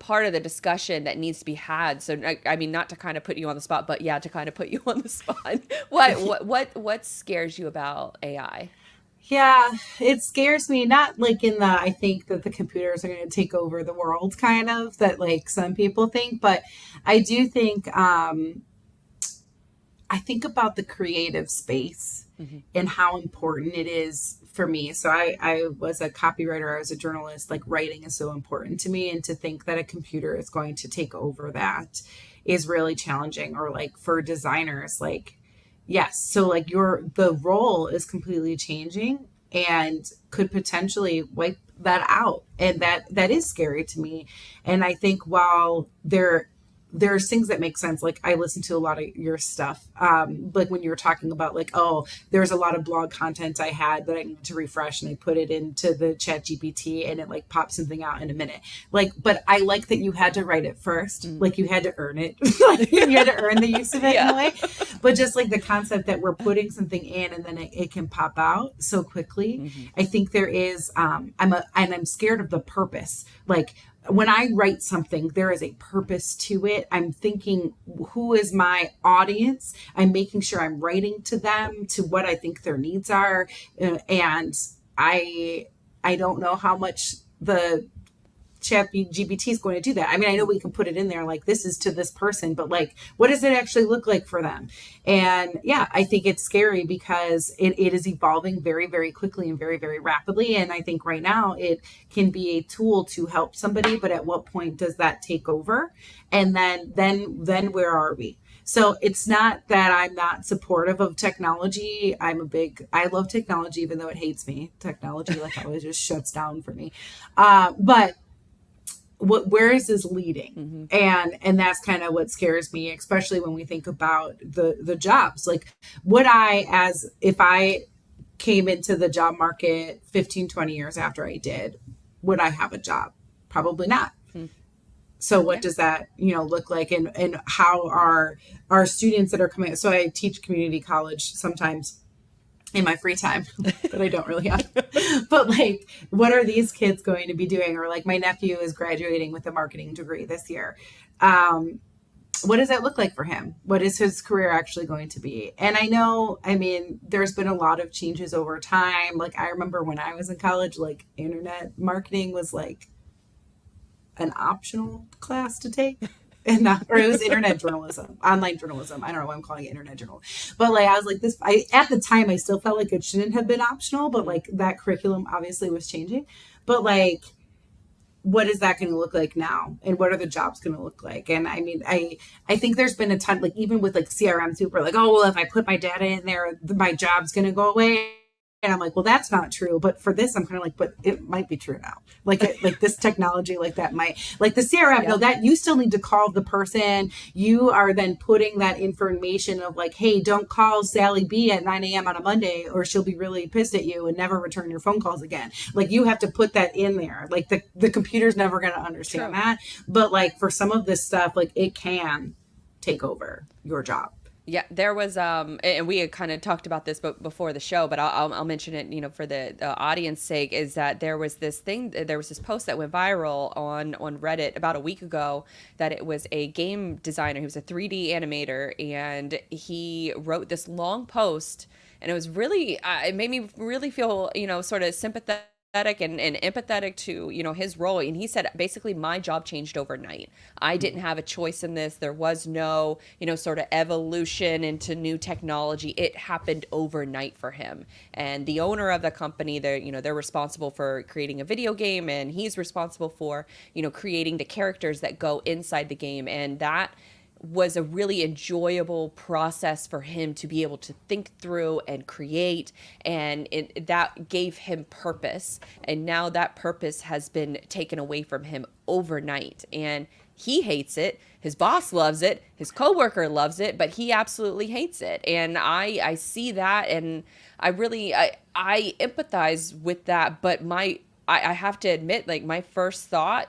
part of the discussion that needs to be had. So, I mean, not to kind of put you on the spot, but yeah, to kind of put you on the spot. What scares you about AI? Yeah, it scares me, not like in the I think that the computers are going to take over the world kind of that like some people think, but I do think I think about the creative space Mm-hmm. and how important it is for me. So I was a copywriter, I was a journalist, like writing is so important to me. And to think that a computer is going to take over that is really challenging. Or like for designers, like, yes. So like the role is completely changing and could potentially wipe that out. And that is scary to me. And I think while there's things that make sense. Like I listen to a lot of your stuff. Like when you were talking about like, oh, there's a lot of blog content I had that I needed to refresh and I put it into the chat GPT and it like pops something out in a minute. Like, but I like that you had to write it first. Like you had to earn it. Like you had to earn the use of it in a way. But just like the concept that we're putting something in and then it can pop out so quickly. Mm-hmm. I think there is, I'm scared of the purpose. Like, when I write something, there is a purpose to it. I'm thinking, who is my audience? I'm making sure I'm writing to them, to what I think their needs are. And I don't know how much the chat GPT is going to do that. I mean, I know we can put it in there like this is to this person, but like, what does it actually look like for them? And yeah, I think it's scary because it is evolving very, very quickly and very, very rapidly. And I think right now it can be a tool to help somebody, but at what point does that take over? And then where are we? So it's not that I'm not supportive of technology. I love technology, even though it hates me. Technology, like always just shuts down for me. But where is this leading? And that's kind of what scares me, especially when we think about the jobs. Like if I came into the job market 15, 20 years after I did, would I have a job? Probably not. So what does that look like, and how are our students that are coming? So I teach community college sometimes in my free time that I don't really have. But like, what are these kids going to be doing? Or like my nephew is graduating with a marketing degree this year. What does that look like for him? What is his career actually going to be? And I mean, there's been a lot of changes over time. Like I remember when I was in college, like internet marketing was like an optional class to take. Or it was internet journalism, online journalism. I don't know why I'm calling it internet journalism. But like, I was like at the time, I still felt like it shouldn't have been optional, but like that curriculum obviously was changing. But like, what is that going to look like now? And what are the jobs going to look like? And I mean, I think there's been a ton, like even with like CRM, people are like, oh, well, if I put my data in there, my job's going to go away. And I'm like, well, that's not true. But for this, I'm kind of like, but it might be true now. Like this technology, like that might, like the CRM, no, that you still need to call the person. You are then putting that information of like, hey, don't call Sally B at 9 a.m. on a Monday, or she'll be really pissed at you and never return your phone calls again. Like you have to put that in there. Like the computer's never going to understand that. But like for some of this stuff, like it can take over your job. Yeah, there was, and we had kind of talked about this before the show, but I'll mention it, for the audience sake, is that there was this post that went viral on Reddit about a week ago, that it was a game designer. He was a 3D animator, and he wrote this long post, and it was really, it made me really feel, sort of sympathetic and empathetic to, you know, his role. And he said basically my job changed overnight. I didn't have a choice in this. There was no, you know, sort of evolution into new technology. It happened overnight for him. And the owner of the company, they're, you know, they're responsible for creating a video game, and he's responsible for, you know, creating the characters that go inside the game. And that was a really enjoyable process for him to be able to think through and create, and that gave him purpose. And now that purpose has been taken away from him overnight, and he hates it. His boss loves it, his coworker loves it, but he absolutely hates it. And I see that, and I empathize with that. But I have to admit, like, my first thought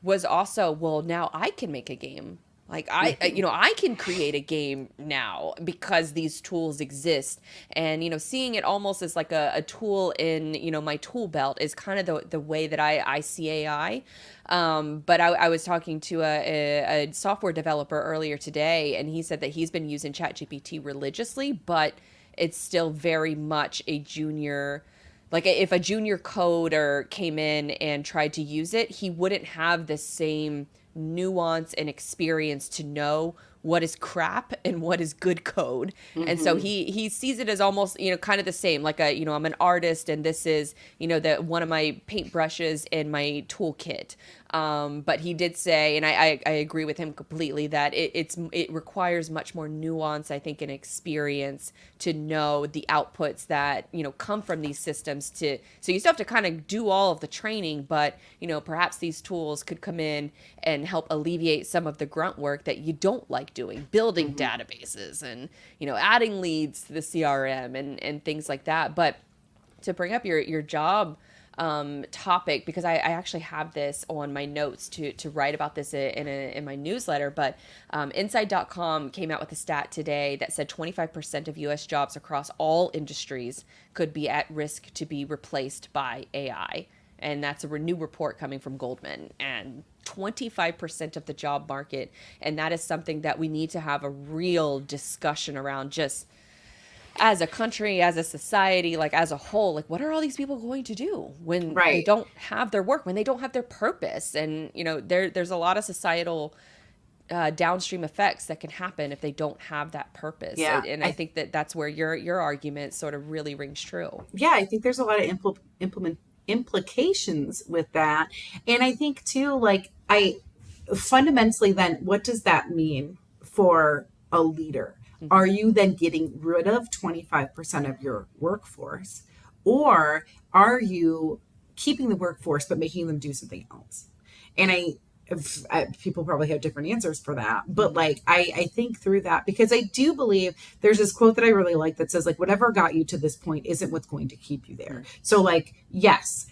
was also, well, now I can make a game. Like you know, I can create a game now because these tools exist. And, you know, seeing it almost as like a tool in, you know, my tool belt is kind of the way that I see AI. But I was talking to a software developer earlier today, and he said that he's been using ChatGPT religiously, but it's still very much a junior. Like, if a junior coder came in and tried to use it, he wouldn't have the same nuance and experience to know what is crap and what is good code. And so he sees it as almost, you know, kind of the same, like, a, you know, I'm an artist and this is, you know, the one of my paintbrushes in my toolkit. But he did say, and I agree with him completely, that it requires much more nuance, I think, and experience to know the outputs that, you know, come from these systems. So you still have to kind of do all of the training, but, you know, perhaps these tools could come in and help alleviate some of the grunt work that you don't like doing, building databases and, you know, adding leads to the CRM and things like that. But to bring up your job topic, because I actually have this on my notes to write about this in my newsletter, but Inside.com came out with a stat today that said 25% of U.S. jobs across all industries could be at risk to be replaced by AI. And that's a new report coming from Goldman. And 25% of the job market. And that is something that we need to have a real discussion around, just as a country, as a society, like as a whole. Like, what are all these people going to do when they don't have their work, when they don't have their purpose? And, you know, there's a lot of societal downstream effects that can happen if they don't have that purpose. Yeah. And I think that's where your argument sort of really rings true. Yeah, I think there's a lot of implications with that. And I think too, like, I fundamentally, then what does that mean for a leader? Are you then getting rid of 25% of your workforce, or are you keeping the workforce but making them do something else? And people probably have different answers for that, but like I think through that, because I do believe there's this quote that I really like that says, like, whatever got you to this point isn't what's going to keep you there. So, like, yes,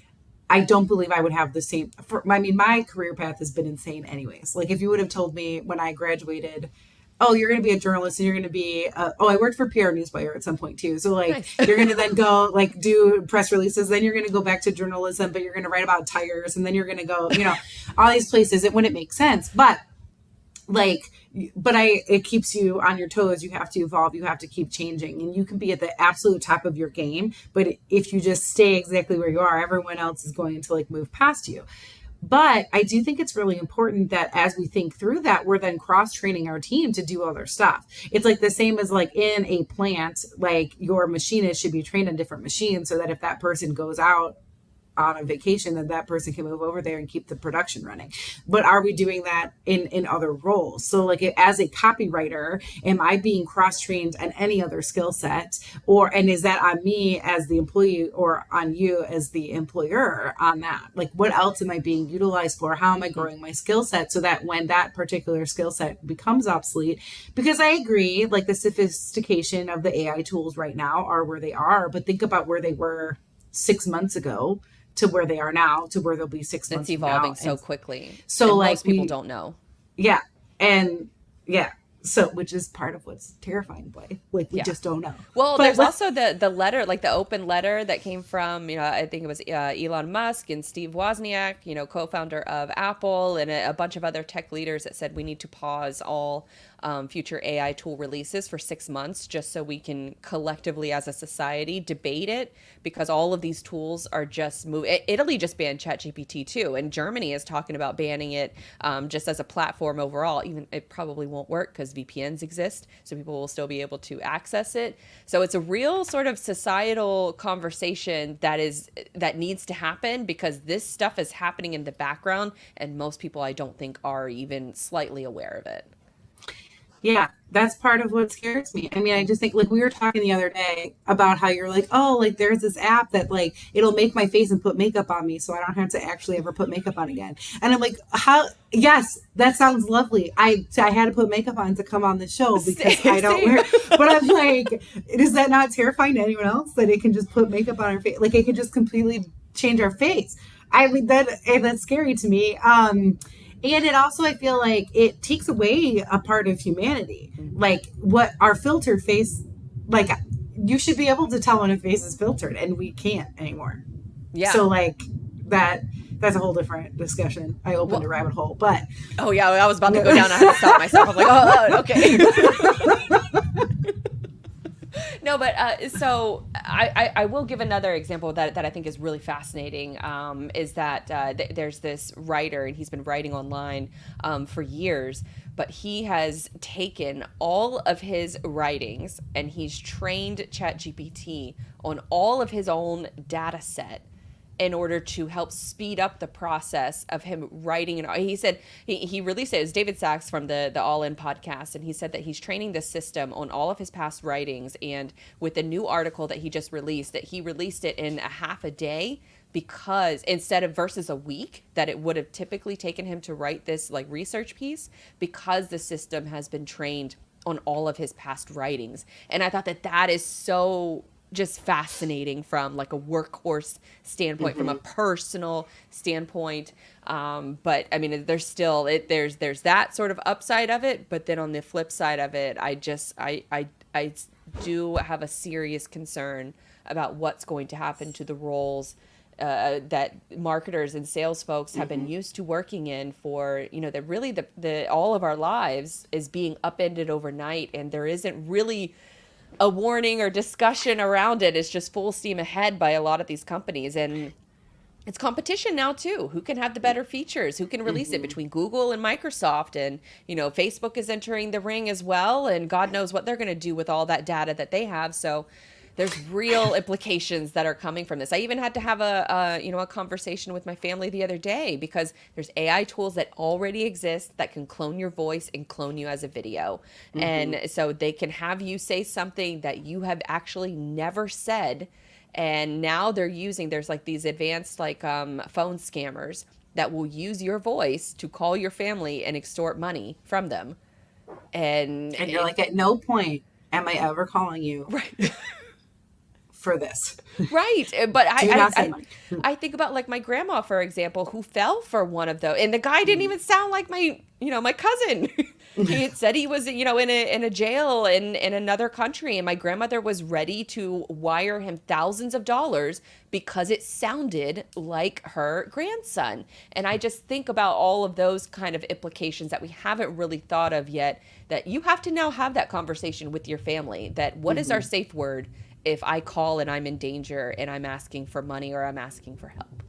I don't believe I would have the same my career path has been insane anyways. Like, if you would have told me when I graduated, oh, you're going to be a journalist and you're going to be, I worked for PR Newswire at some point too. So, like, nice. You're going to then go, like, do press releases. Then you're going to go back to journalism, but you're going to write about tires. And then you're going to go, you know, all these places. It wouldn't make sense. But, like, it keeps you on your toes. You have to evolve. You have to keep changing. And you can be at the absolute top of your game. But if you just stay exactly where you are, everyone else is going to, like, move past you. But I do think it's really important that as we think through that, we're then cross-training our team to do other stuff. It's like the same as, like, in a plant, like, your machinist should be trained on different machines so that if that person goes out on a vacation, then that person can move over there and keep the production running. But are we doing that in other roles? So, like, as a copywriter, am I being cross-trained on any other skill set? And is that on me as the employee or on you as the employer on that? Like, what else am I being utilized for? How am I growing my skill set so that when that particular skill set becomes obsolete? Because I agree, like, the sophistication of the AI tools right now are where they are, but think about where they were 6 months ago to where they are now, to where they'll be 6 months from now. It's evolving so quickly. So, and like, most people don't know. Yeah. And yeah. So, which is part of what's terrifying, Blythe. Like, we just don't know. Well, there's also the letter, like the open letter that came from, you know, I think it was Elon Musk and Steve Wozniak, you know, co-founder of Apple, and a bunch of other tech leaders that said we need to pause all future AI tool releases for 6 months, just so we can collectively as a society debate it, because all of these tools are just moving. Italy just banned ChatGPT too, and Germany is talking about banning it, just as a platform overall. Even it probably won't work because VPNs exist, so people will still be able to access it. So it's a real sort of societal conversation that needs to happen, because this stuff is happening in the background, and most people, I don't think, are even slightly aware of it. Yeah, that's part of what scares me. I mean, I just think, like, we were talking the other day about how you're like, oh, like there's this app that like it'll make my face and put makeup on me so I don't have to actually ever put makeup on again. And I'm like, how? Yes, that sounds lovely. I had to put makeup on to come on the show because I don't wear. But I'm like, is that not terrifying to anyone else that it can just put makeup on our face? Like it can just completely change our face. I mean that's scary to me. And it also, I feel like it takes away a part of humanity. Like what our filtered face, like you should be able to tell when a face is filtered, and we can't anymore. Yeah. So like that's a whole different discussion. I opened a rabbit hole, but. Oh yeah, I was about to go down. I had to stop myself. I'm like, oh okay. No, but so I will give another example that I think is really fascinating, is that there's this writer, and he's been writing online for years, but he has taken all of his writings and he's trained ChatGPT on all of his own data set in order to help speed up the process of him writing. And he said he released it. It was David Sachs from the All In podcast, and he said that he's training this system on all of his past writings, and with the new article that he just released, that he released it in a half a day, because instead of versus a week that it would have typically taken him to write this like research piece, because the system has been trained on all of his past writings. And I thought that is so just fascinating from like a workhorse standpoint, from a personal standpoint. But I mean, there's still there's that sort of upside of it, but then on the flip side of it, I do have a serious concern about what's going to happen to the roles that marketers and sales folks have been used to working in for, that really the all of our lives is being upended overnight, and there isn't really a warning or discussion around it. It's just full steam ahead by a lot of these companies, and it's competition now too. Who can have the better features? Who can release it between Google and Microsoft? And Facebook is entering the ring as well, and God knows what they're going to do with all that data that they have. So there's real implications that are coming from this. I even had to have a conversation with my family the other day, because there's AI tools that already exist that can clone your voice and clone you as a video. And so they can have you say something that you have actually never said. And now there's like these advanced phone scammers that will use your voice to call your family and extort money from them. And you're like, at no point am I ever calling you. Right. For this. Right. But I think about like my grandma, for example, who fell for one of those, and the guy didn't even sound like my cousin. He had said he was, in a jail in another country, and my grandmother was ready to wire him thousands of dollars because it sounded like her grandson. And I just think about all of those kind of implications that we haven't really thought of yet, that you have to now have that conversation with your family, that what is our safe word if I call and I'm in danger and I'm asking for money or I'm asking for help.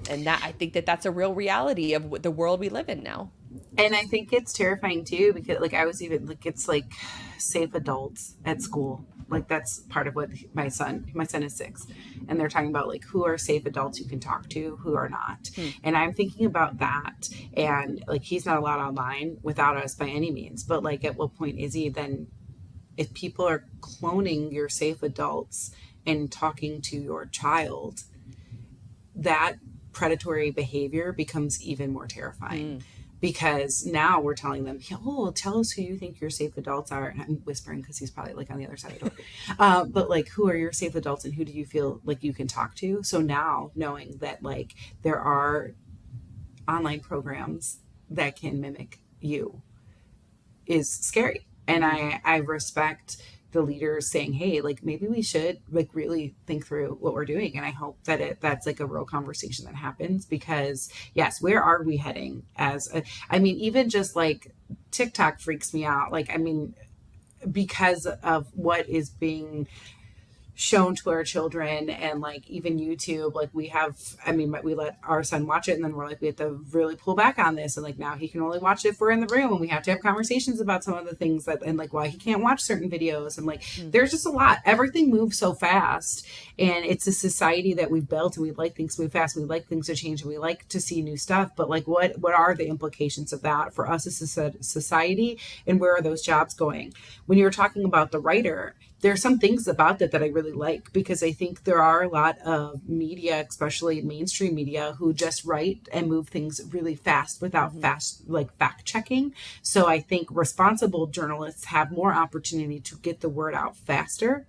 And that, I think that's a real reality of the world we live in now. And I think it's terrifying too, because like I was even like, it's like safe adults at school. Like that's part of what my son is 6, and they're talking about like who are safe adults you can talk to, who are not. And I'm thinking about that, and like he's not allowed online without us by any means, but like at what point is he then? If people are cloning your safe adults and talking to your child, that predatory behavior becomes even more terrifying, because now we're telling them, oh, tell us who you think your safe adults are. And I'm whispering because he's probably like on the other side of the door. But like, who are your safe adults and who do you feel like you can talk to? So now knowing that like there are online programs that can mimic you is scary. And I respect the leaders saying, hey, like maybe we should like really think through what we're doing. And I hope that that's like a real conversation that happens, because yes, where are we heading even just like TikTok freaks me out. Like, I mean, because of what is being shown to our children, and like even YouTube, like we have, I mean, we let our son watch it, and then we're like, we have to really pull back on this, and like now he can only watch it if we're in the room, and we have to have conversations about some of the things that, and like why he can't watch certain videos, and like there's just a lot. Everything moves so fast, and it's a society that we've built, and we like things to move fast, and we like things to change, and we like to see new stuff, but like what are the implications of that for us as a society, and where are those jobs going? When you were talking about the writer, there are some things about that I really like, because I think there are a lot of media, especially mainstream media, who just write and move things really fast without fast like fact checking. So I think responsible journalists have more opportunity to get the word out faster.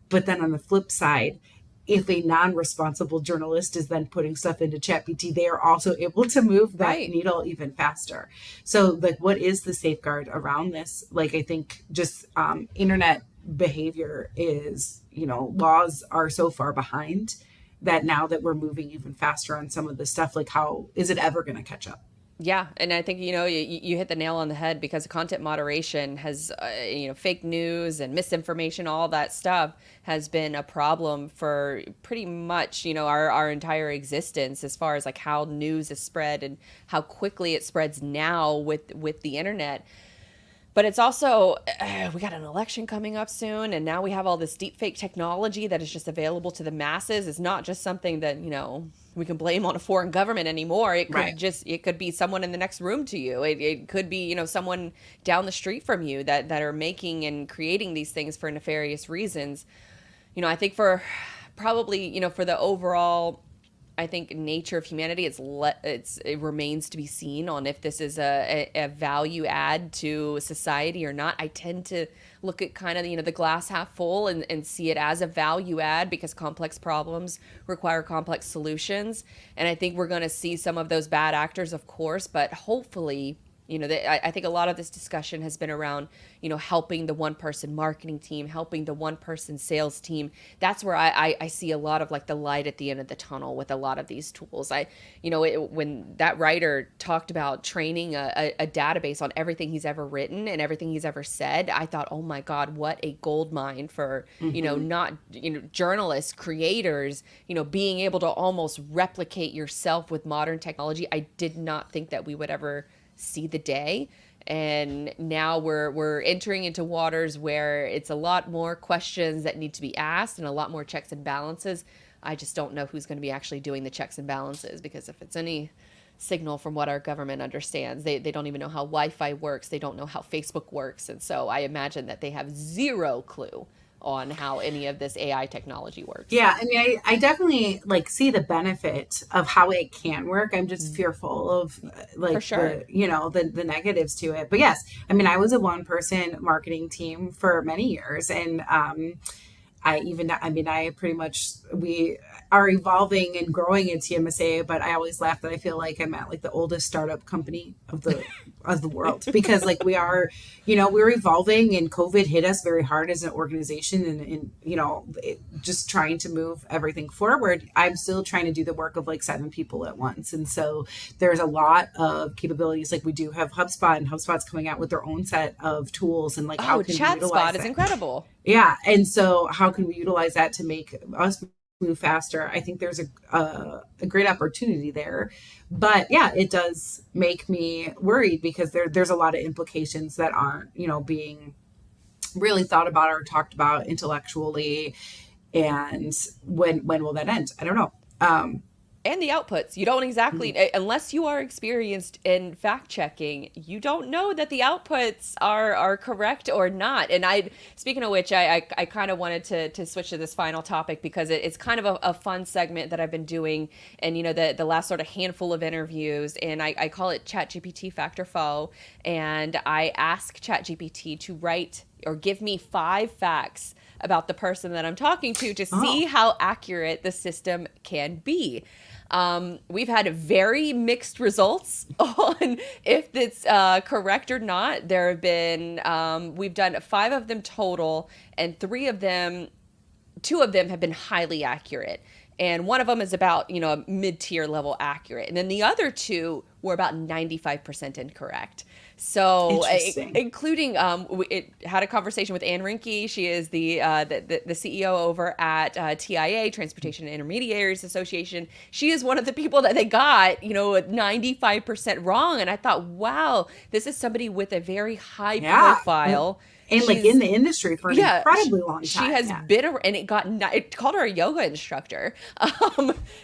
But then on the flip side, if a non-responsible journalist is then putting stuff into ChatGPT, they are also able to move that needle even faster. So like, what is the safeguard around this? Like, I think just internet behavior is, laws are so far behind that now that we're moving even faster on some of the stuff, like how is it ever going to catch up? Yeah, and I think you hit the nail on the head, because content moderation has fake news and misinformation, all that stuff has been a problem for pretty much our entire existence, as far as like how news is spread and how quickly it spreads now with the internet. But it's also, we got an election coming up soon, and now we have all this deep fake technology that is just available to the masses. It's not just something that, we can blame on a foreign government anymore. It could it could be someone in the next room to you. It could be, someone down the street from you that are making and creating these things for nefarious reasons. I think for probably, for the overall, I think, nature of humanity, it remains to be seen on if this is a value add to society or not. I tend to look at kind of the glass half full, and see it as a value add, because complex problems require complex solutions. And I think we're going to see some of those bad actors, of course, but hopefully, I think a lot of this discussion has been around, helping the one person marketing team, helping the one person sales team. That's where I see a lot of like the light at the end of the tunnel with a lot of these tools. When that writer talked about training a database on everything he's ever written and everything he's ever said, I thought, oh my God, what a gold mine for, not, journalists, creators, being able to almost replicate yourself with modern technology. I did not think that we would ever see the day. And now we're entering into waters where it's a lot more questions that need to be asked and a lot more checks and balances. I just don't know who's going to be actually doing the checks and balances, because if it's any signal from what our government understands, they don't even know how Wi-Fi works. They don't know how Facebook works. And so I imagine that they have zero clue on how any of this AI technology works. Yeah, I mean, I definitely like see the benefit of how it can work. I'm just fearful of like For sure. the negatives to it. But yes, I mean, I was a one person marketing team for many years, and I pretty much, we are evolving and growing at TMSA, but I always laugh that I feel like I'm at like the oldest startup company of the world, because like we are, we're evolving, and COVID hit us very hard as an organization, and just trying to move everything forward. I'm still trying to do the work of like 7 people at once. And so there's a lot of capabilities. Like we do have HubSpot, and HubSpot's coming out with their own set of tools, and like how can we utilize ChatSpot is incredible. Yeah. And so how can we utilize that to make us move faster? I think there's a great opportunity there. But yeah, it does make me worried, because there's a lot of implications that aren't, being really thought about or talked about intellectually. And when will that end? I don't know. And the outputs, you don't exactly, unless you are experienced in fact checking, you don't know that the outputs are correct or not. And speaking of which, I kind of wanted to switch to this final topic, because it's kind of a fun segment that I've been doing, and the last sort of handful of interviews, and I call it ChatGPT Fact or Faux. And I ask ChatGPT to write or give me 5 facts about the person that I'm talking to see how accurate the system can be. We've had very mixed results on if it's correct or not. There have been, we've done 5 of them total, and 2 of them have been highly accurate. And one of them is about, a mid-tier level accurate. And then the other 2 were about 95% incorrect. So, Interesting. including, it had a conversation with Ann Rinke. She is the CEO over at TIA, Transportation Intermediaries Association. She is one of the people that they got, 95% wrong. And I thought, wow, this is somebody with a very high Yeah. profile. And like in She's the industry for an yeah, incredibly long she time. has Yeah. been and it called her a yoga instructor.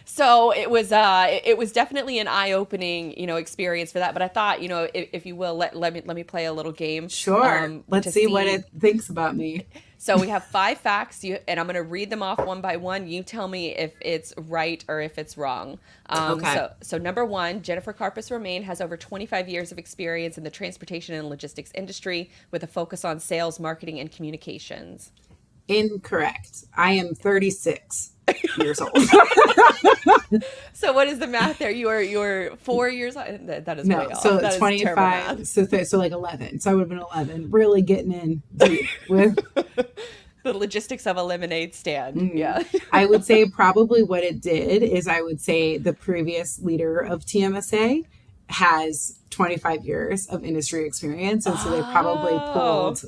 So it was definitely an eye-opening, experience for that. But I thought, if you will, let me play a little game, Sure. Let's to see what see. it thinks about me. So we have 5 facts, and I'm going to read them off one by one. You tell me if it's right or if it's wrong. Okay. So number one, Jennifer Karpus-Romain has over 25 years of experience in the transportation and logistics industry with a focus on sales, marketing, and communications. Incorrect. I am 36 years old. So what is the math there? You're 4 years old. That is way No, off. so That is terrible 25, math. so like 11. So I would have been 11. Really getting in deep with. The logistics of a lemonade stand. Yeah. I would say probably what it did is I would say the previous leader of TMSA has 25 years of industry experience. And so they probably Oh. pulled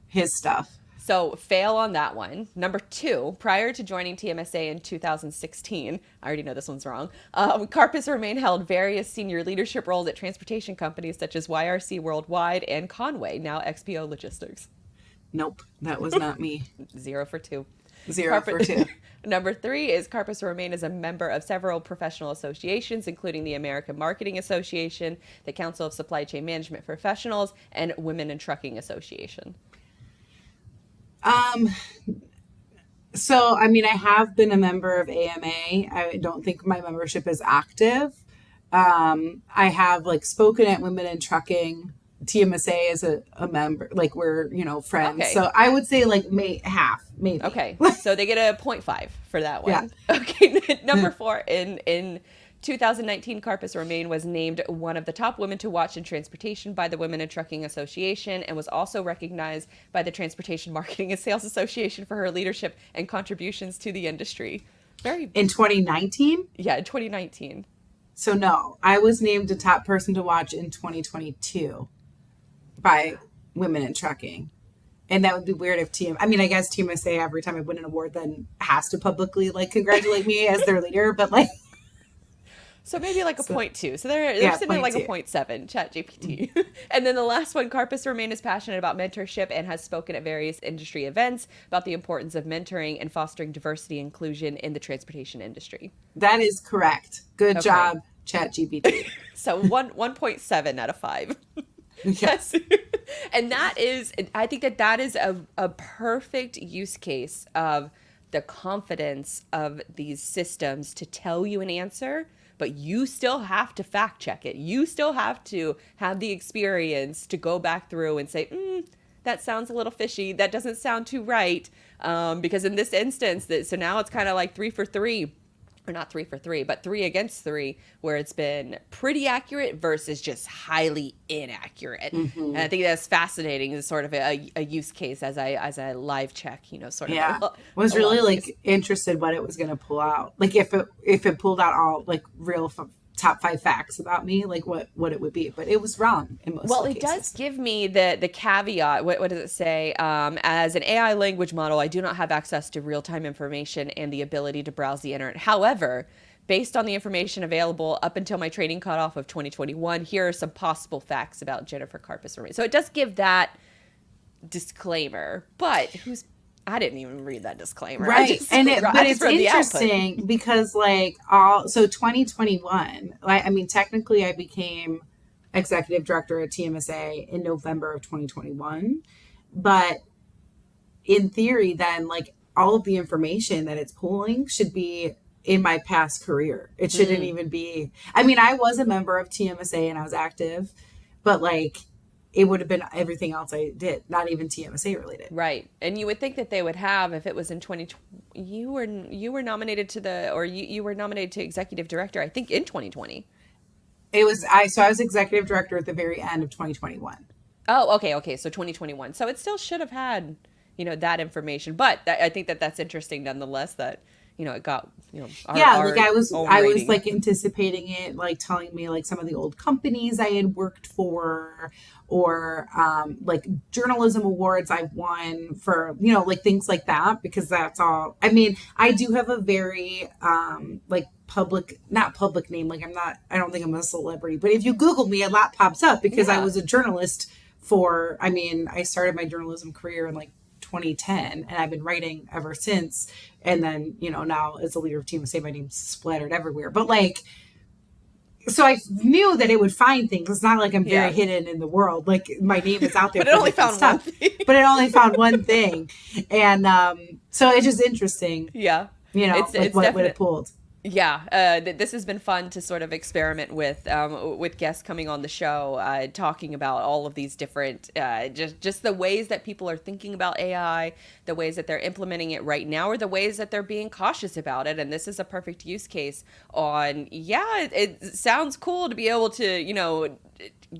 his stuff. So fail on that one. Number two, prior to joining TMSA in 2016, I already know this one's wrong. Karpus-Romain held various senior leadership roles at transportation companies such as YRC Worldwide and Conway, now XPO Logistics. Nope, that was not me. 0 for 2. 0 for 2. Number three is Karpus-Romain is a member of several professional associations, including the American Marketing Association, the Council of Supply Chain Management Professionals, and Women in Trucking Association. So, I mean, I have been a member of AMA. I don't think my membership is active. I have like spoken at Women in Trucking. TMSA is a member, like we're, friends. Okay. So I would say like half, maybe. Okay, so they get a 0.5 for that one. Yeah. Okay, number four, in 2019, Karpus-Romain was named one of the top women to watch in transportation by the Women in Trucking Association and was also recognized by the Transportation Marketing and Sales Association for her leadership and contributions to the industry. In 2019? Yeah, in 2019. So no, I was named a top person to watch in 2022 by Women in Trucking. And that would be weird if I mean, I guess TMSA every time I win an award then has to publicly like congratulate me as their leader, but like. So maybe like a 0.2. So they're Yeah, sitting at like a 0.2. 0.7, ChatGPT. And then the last one, Karpus-Romain is passionate about mentorship and has spoken at various industry events about the importance of mentoring and fostering diversity and inclusion in the transportation industry. That is correct. Good Okay. job, ChatGPT. So 1.7 out of 5. Yes. And I think that is a perfect use case of the confidence of these systems to tell you an answer, but you still have to fact check it. You still have to have the experience to go back through and say, that sounds a little fishy. That doesn't sound too right. Because in this instance, so now it's kind of like 3 for 3. Or not 3 for 3, but 3 against 3, where it's been pretty accurate versus just highly inaccurate. Mm-hmm. And I think that's fascinating as sort of a use case as I live check, sort of. Yeah. Was really like interested what it was going to pull out. Like if it pulled out all like real top 5 facts about me, like what it would be, but it was wrong in most Well, cases. it does give me the caveat. What does it say? As an AI language model, I do not have access to real-time information and the ability to browse the internet. However, based on the information available up until my training cutoff of 2021, here are some possible facts about Jennifer Karpus-Romain. So it does give that disclaimer, but I didn't even read that disclaimer. Right. But it's read the output. interesting because like 2021, I mean, technically I became executive director at TMSA in November of 2021, but in theory then like all of the information that it's pulling should be in my past career. It shouldn't even be, I mean, I was a member of TMSA and I was active, but like it would have been everything else I did, not even TMSA related. Right. And you would think that they would have, if it was in 2020, you were nominated to you were nominated to executive director, I think in 2020. I was executive director at the very end of 2021. Oh, okay. So 2021. So it still should have had, that information. But I think that's interesting nonetheless that, it got, Yeah, like our own I was rating. like anticipating it, like telling me like some of the old companies I had worked for, or like journalism awards I've won for, like things like that, because that's all. I mean, I do have a very like public, not public name. Like I don't think I'm a celebrity, but if you Google me, a lot pops up because I Yeah. was a journalist for, I mean, I started my journalism career in like 2010, and I've been writing ever since. And then, now as a leader of TMSA, my name's splattered everywhere. But like, so I knew that it would find things. It's not like I'm very Yeah. hidden in the world. Like my name is out there But it for only different found one stuff, thing. but it only found one thing. And so it's just interesting, Yeah. like It's what it definite. pulled. Yeah, this has been fun to sort of experiment with guests coming on the show, talking about all of these different, just the ways that people are thinking about AI, the ways that they're implementing it right now, or the ways that they're being cautious about it. And this is a perfect use case on, yeah, it sounds cool to be able to,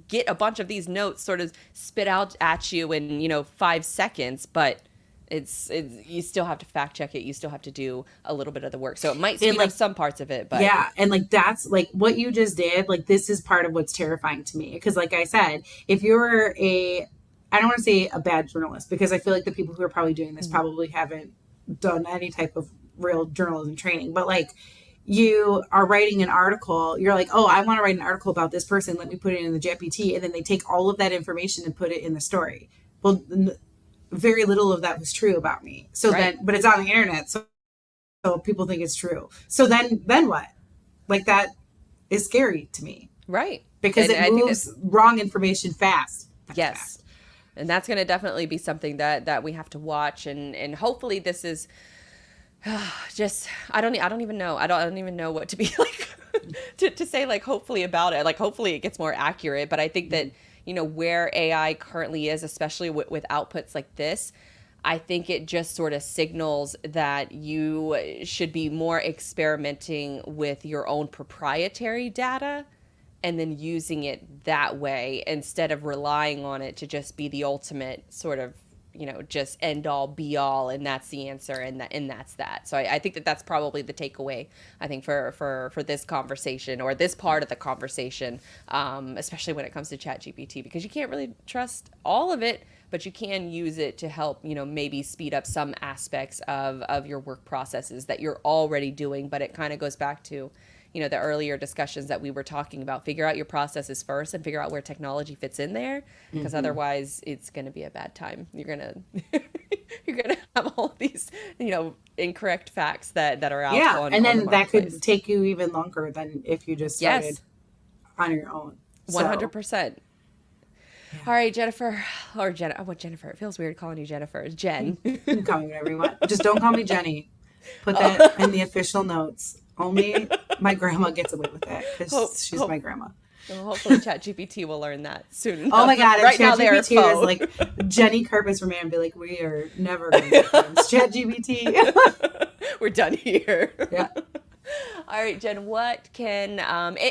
get a bunch of these notes sort of spit out at you in, 5 seconds, but it's you still have to fact check it. You still have to do a little bit of the work. So it might And speed up like, some parts of it, but yeah, and like that's like what you just did. Like this is part of what's terrifying to me, because like I said, if you're a, I don't want to say a bad journalist, because I feel like the people who are probably doing this probably haven't done any type of real journalism training. But like, you are writing an article, you're like, oh, I want to write an article about this person, let me put it in the GPT, and then they take all of that information and put it in the story. Well, very little of that was true about me. So right, then, but it's on the internet, so people think it's true. So then what? Like that is scary to me, right. because And it I think that moves wrong information fast. That's yes, fast. and that's going to definitely be something that we have to watch, and hopefully this is just I don't even know I don't even know what to be like to say like hopefully about it, like hopefully it gets more accurate. But I think that where AI currently is, especially with outputs like this, I think it just sort of signals that you should be more experimenting with your own proprietary data and then using it that way instead of relying on it to just be the ultimate sort of just end all be all, and that's the answer, and that's that. So I think that that's probably the takeaway, I think, for this conversation, or this part of the conversation, especially when it comes to chat gpt, because you can't really trust all of it, but you can use it to help maybe speed up some aspects of your work processes that you're already doing. But it kind of goes back to the earlier discussions that we were talking about. Figure out your processes first and figure out where technology fits in there, because Mm-hmm. otherwise it's going to be a bad time. You're going to you're going to have all of these incorrect facts that are out Yeah, and on the then that could marketplace. take you even longer than if you just started Yes, on your own. So 100%. yeah, All right, Jennifer, or Jen. Oh, what Jennifer? It feels weird calling you Jennifer. Jen. you can call me whatever you want. Just don't call me Jenny. Put that in the official notes. Only my grandma gets away with that hope, because she's hope, my grandma. well, hopefully, ChatGPT will learn that soon Oh enough. my god! If Right now, they're a ChatGPT was foe. like Jenny Karpus-Romain, and be like, we are never going to be friends. ChatGPT. We're done here. Yeah. All right, Jen, what can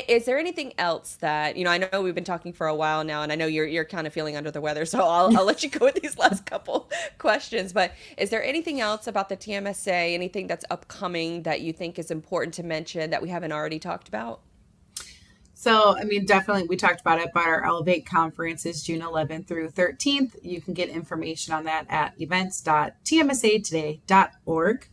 is there anything else that, I know we've been talking for a while now, and I know you're kind of feeling under the weather, so I'll let you go with these last couple questions, but is there anything else about the TMSA, anything that's upcoming that you think is important to mention that we haven't already talked about? So, I mean, definitely, we talked about it, but our Elevate conference is June 11th through 13th. You can get information on that at events.tmsatoday.org.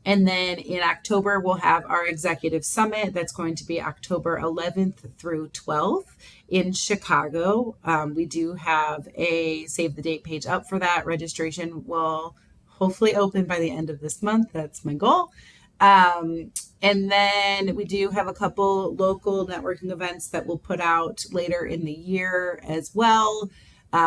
And then in October, we'll have our executive summit. That's going to be October 11th through 12th in Chicago. We do have a save the date page up for that. Registration will hopefully open by the end of this month. That's my goal. And then we do have a couple local networking events that we'll put out later in the year as well.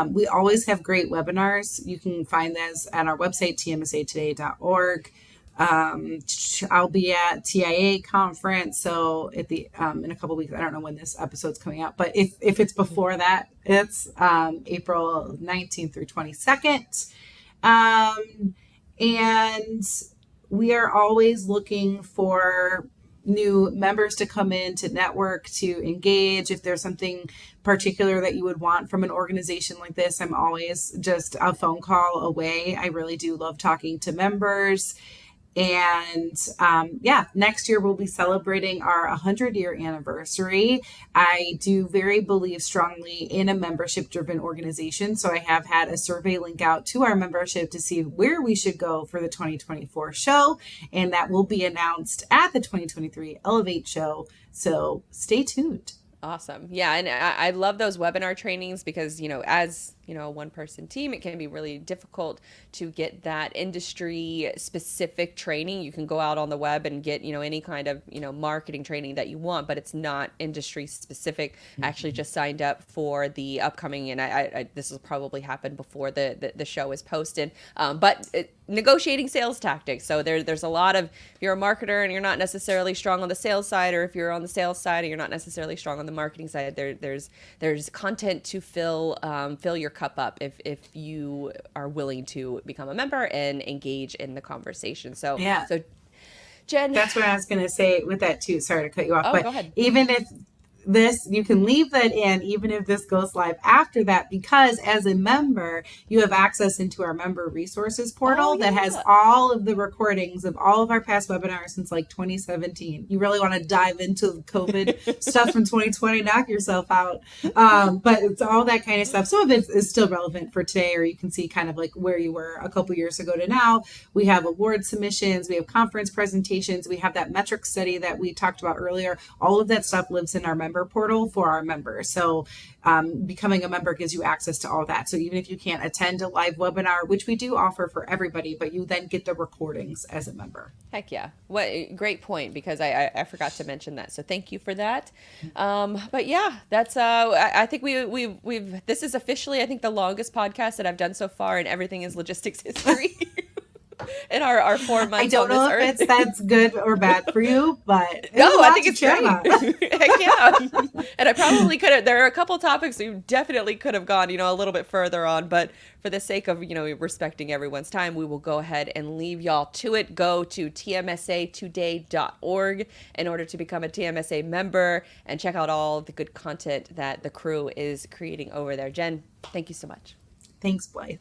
We always have great webinars. You can find those on our website, tmsatoday.org. I'll be at TIA conference, so at the in a couple weeks. I don't know when this episode's coming out, but if it's before that, it's April 19th through 22nd. And we are always looking for new members to come in, to network, to engage. If there's something particular that you would want from an organization like this, I'm always just a phone call away. I really do love talking to members. And yeah, next year we'll be celebrating our 100-year anniversary. I do very believe strongly in a membership driven organization. So I have had a survey link out to our membership to see where we should go for the 2024 show. And that will be announced at the 2023 Elevate show. So stay tuned. Awesome. Yeah. And I love those webinar trainings because, as, a one person team, it can be really difficult to get that industry specific training. You can go out on the web and get, any kind of, marketing training that you want, but it's not industry specific. I actually just signed up for the upcoming, and this will probably happen before the show is posted, negotiating sales tactics. So there's a lot of, if you're a marketer and you're not necessarily strong on the sales side, or if you're on the sales side and you're not necessarily strong on the marketing side, there's content to fill your cup up if you are willing to become a member and engage in the conversation. So yeah. So Jen, that's what I was going to say with that too. Sorry to cut you off, but go ahead. Even if you can leave that in even if this goes live after that, because as a member you have access into our member resources portal that has all of the recordings of all of our past webinars since like 2017. You really want to dive into the COVID stuff from 2020, knock yourself out, but it's all that kind of stuff. Some of it is still relevant for today, or you can see kind of like where you were a couple years ago to now. We have award submissions, we have conference presentations, we have that metric study that we talked about earlier. All of that stuff lives in our member portal for our members. So becoming a member gives you access to all that. So even if you can't attend a live webinar, which we do offer for everybody, but you then get the recordings as a member. Heck yeah. What a great point, because I forgot to mention that. So thank you for that. But yeah, that's I think we've this is officially, I think, the longest podcast that I've done so far, and everything is logistics history. In our 4 months. I don't know if that's good or bad for you, but no, I think it's great. Heck yeah. And I probably could have. There are a couple topics we definitely could have gone, a little bit further on, but for the sake of, respecting everyone's time, we will go ahead and leave y'all to it. Go to tmsatoday.org in order to become a TMSA member and check out all the good content that the crew is creating over there. Jen, thank you so much. Thanks, Blythe.